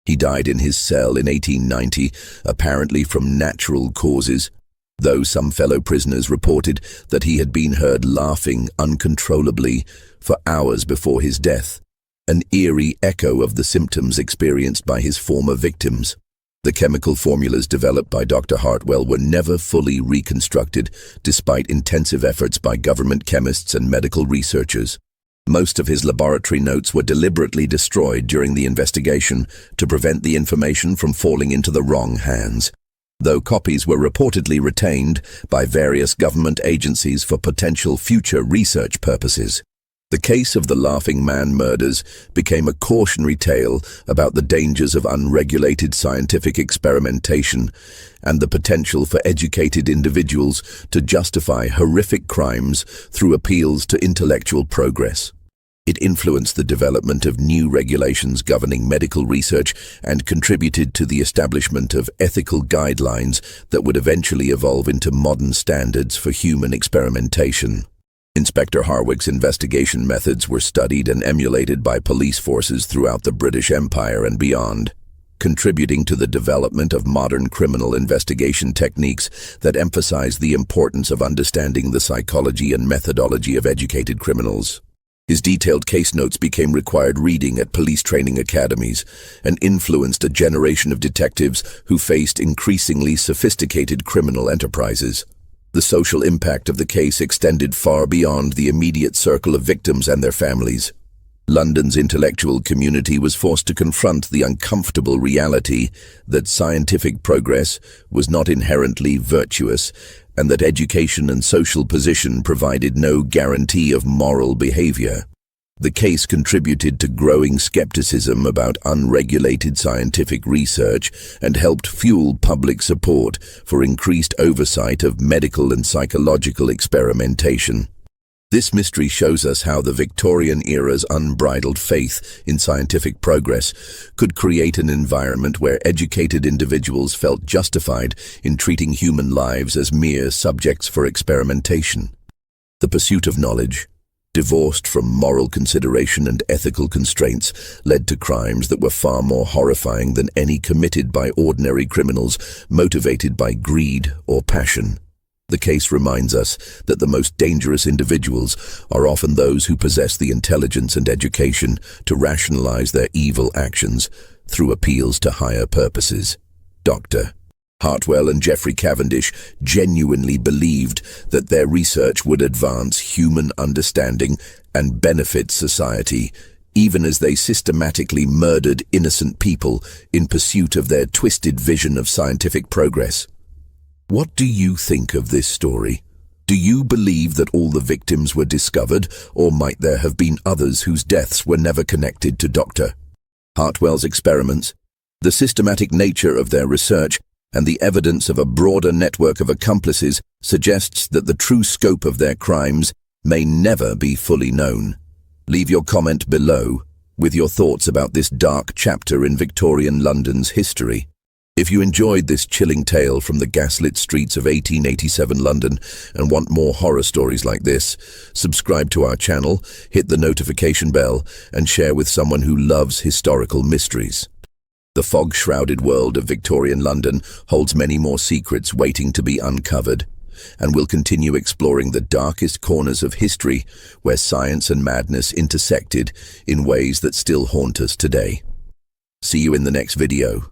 He died in his cell in 1890, apparently from natural causes, though some fellow prisoners reported that he had been heard laughing uncontrollably for hours before his death, an eerie echo of the symptoms experienced by his former victims. The chemical formulas developed by Dr. Hartwell were never fully reconstructed, despite intensive efforts by government chemists and medical researchers. Most of his laboratory notes were deliberately destroyed during the investigation to prevent the information from falling into the wrong hands, though copies were reportedly retained by various government agencies for potential future research purposes. The case of the Laughing Man murders became a cautionary tale about the dangers of unregulated scientific experimentation and the potential for educated individuals to justify horrific crimes through appeals to intellectual progress. It influenced the development of new regulations governing medical research and contributed to the establishment of ethical guidelines that would eventually evolve into modern standards for human experimentation. Inspector Harwick's investigation methods were studied and emulated by police forces throughout the British Empire and beyond, contributing to the development of modern criminal investigation techniques that emphasize the importance of understanding the psychology and methodology of educated criminals. His detailed case notes became required reading at police training academies and influenced a generation of detectives who faced increasingly sophisticated criminal enterprises. The social impact of the case extended far beyond the immediate circle of victims and their families. London's intellectual community was forced to confront the uncomfortable reality that scientific progress was not inherently virtuous and that education and social position provided no guarantee of moral behavior. The case contributed to growing skepticism about unregulated scientific research and helped fuel public support for increased oversight of medical and psychological experimentation. This mystery shows us how the Victorian era's unbridled faith in scientific progress could create an environment where educated individuals felt justified in treating human lives as mere subjects for experimentation. The pursuit of knowledge, divorced from moral consideration and ethical constraints, led to crimes that were far more horrifying than any committed by ordinary criminals motivated by greed or passion. The case reminds us that the most dangerous individuals are often those who possess the intelligence and education to rationalize their evil actions through appeals to higher purposes. Dr. Hartwell and Geoffrey Cavendish genuinely believed that their research would advance human understanding and benefit society, even as they systematically murdered innocent people in pursuit of their twisted vision of scientific progress. What do you think of this story? Do you believe that all the victims were discovered, or might there have been others whose deaths were never connected to Dr. Hartwell's experiments? The systematic nature of their research and the evidence of a broader network of accomplices suggests that the true scope of their crimes may never be fully known. Leave your comment below with your thoughts about this dark chapter in Victorian London's history. If you enjoyed this chilling tale from the gaslit streets of 1887 London and want more horror stories like this, subscribe to our channel, hit the notification bell, and share with someone who loves historical mysteries. The fog-shrouded world of Victorian London holds many more secrets waiting to be uncovered, and we'll continue exploring the darkest corners of history where science and madness intersected in ways that still haunt us today. See you in the next video.